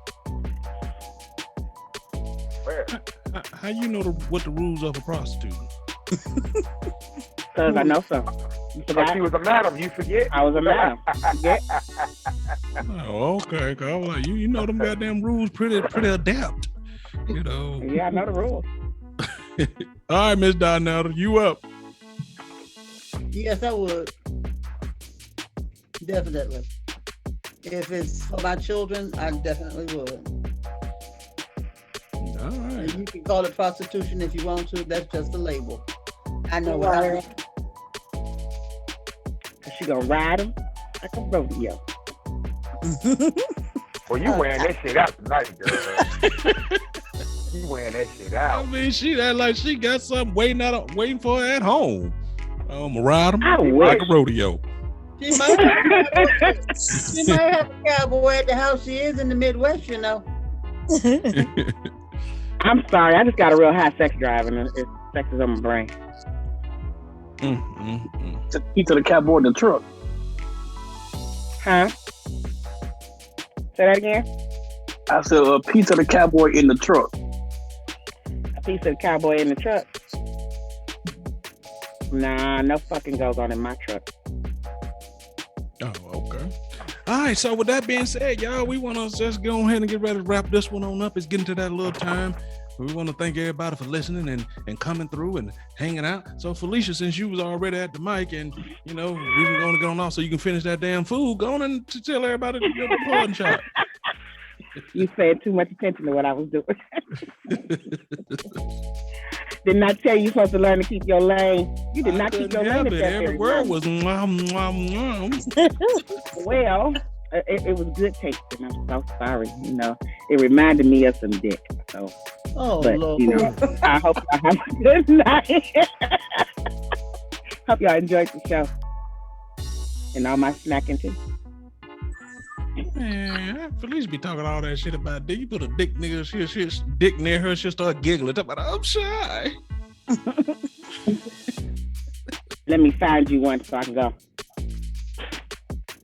How you know what the rules of a prostitute? Because I know so. Because she was a madam, you forget? I was a madam. Forget? Oh, okay. I was like, you know them goddamn rules pretty adept. Yeah, I know the rules. All right, Miss Donetta, you up? Yes, I would. Definitely. If it's for my children, I definitely would. All right. And you can call it prostitution if you want to. That's just a label. I know what I mean. She gonna ride him like a rodeo. Well, you wearing that shit out tonight, girl. You wearing that shit out. I mean, she act like she got something waiting for her at home. Ride him like a rodeo. She might have a cowboy at the house. She is in the Midwest, I'm sorry, I just got a real high sex drive and sex is on my brain. He to the cowboy in the truck. Huh? Say that again? I said a piece of the cowboy in the truck. A piece of the cowboy in the truck? Nah, no fucking goes on in my truck. Oh, okay. All right, so with that being said, y'all, we want to just go ahead and get ready to wrap this one on up. It's getting to that little time We want to thank everybody for listening and coming through and hanging out. So Felicia, since you was already at the mic and we can go and get on off so you can finish that damn food, go on and to tell everybody your parting shot. You paid too much attention to what I was doing. Did not tell you supposed to learn to keep your lane. You did not keep your lane. Every word was mwah, mwah, mwah. Well, it was good tasting. I'm so sorry. It reminded me of some dick. So, Lord. I hope y'all have a good night. Hope y'all enjoyed the show and all my snacking too. Man, Felicia be talking all that shit about dick. You put a dick dick near her, she'll start giggling. Talk about, I'm shy. Let me find you one so I can go.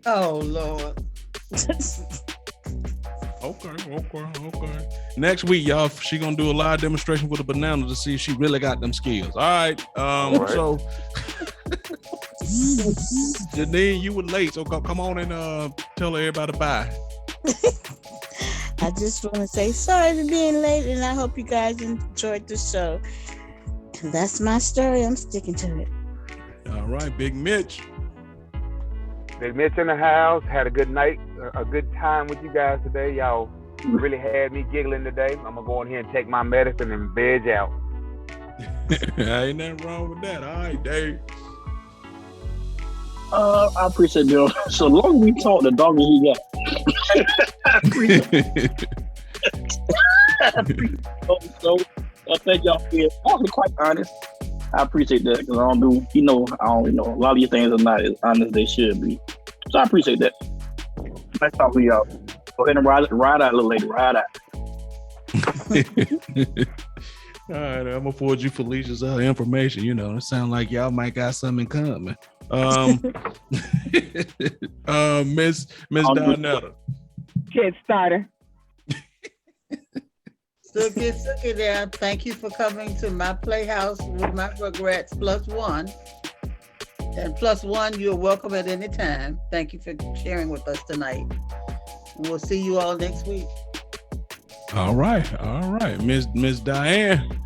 Oh Lord. Okay. Next week, y'all, she gonna do a live demonstration with a banana to see if she really got them skills. All right. So Janine, you were late, so come on and tell everybody bye. I just want to say sorry for being late, and I hope you guys enjoyed the show. And that's my story. I'm sticking to it. All right, Big Mitch. Big Mitch in the house. Had a good night, a good time with you guys today. Y'all really had me giggling today. I'm gonna go in here and take my medicine and veg out. Ain't nothing wrong with that. All right, Dave. I appreciate you. So long as we talk, the doggy he got. I appreciate so I thank y'all for it. I'll be quite honest. I appreciate that because I don't know, a lot of these things are not as honest as they should be. So I appreciate that. Nice talking to y'all. Go ahead and ride out a little later. Ride out. All right, I'm gonna forward you Felicia's information. It sounds like y'all might got something coming. Miss Donetta. Kid starter. Suki there. Thank you for coming to my playhouse with my regrets +1. And +1, you're welcome at any time. Thank you for sharing with us tonight. And we'll see you all next week. All right. Miss Diane.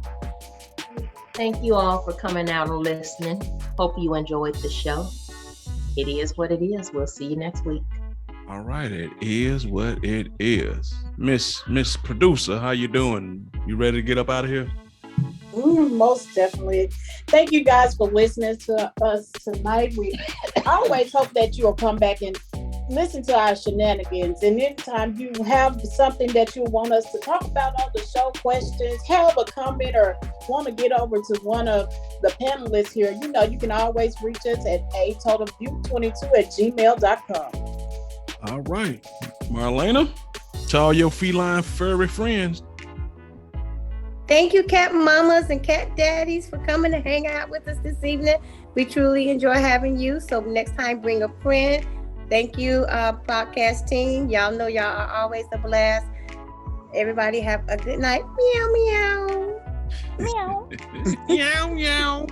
Thank you all for coming out and listening. Hope you enjoyed the show. It is what it is. We'll see you next week. All right, it is what it is. Miss Producer, how you doing? You ready to get up out of here? Most definitely. Thank you guys for listening to us tonight. We always hope that you will come back and listen to our shenanigans. And anytime you have something that you want us to talk about on the show, questions, have a comment, or want to get over to one of the panelists here, you can always reach us at atotalview22@gmail.com. All right. Marlena, to all your feline furry friends. Thank you, cat mamas and cat daddies, for coming to hang out with us this evening. We truly enjoy having you. So next time, bring a friend. Thank you, podcast team. Y'all know y'all are always a blast. Everybody have a good night. Meow, meow. Meow. Meow, meow.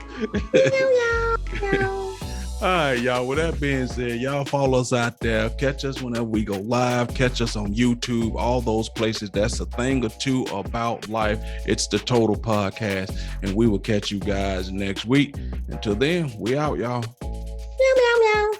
Meow, meow. All right, y'all. With that being said, y'all follow us out there. Catch us whenever we go live. Catch us on YouTube, all those places. That's a thing or two about life. It's the Total Podcast, and we will catch you guys next week. Until then, we out, y'all. Meow, meow, meow.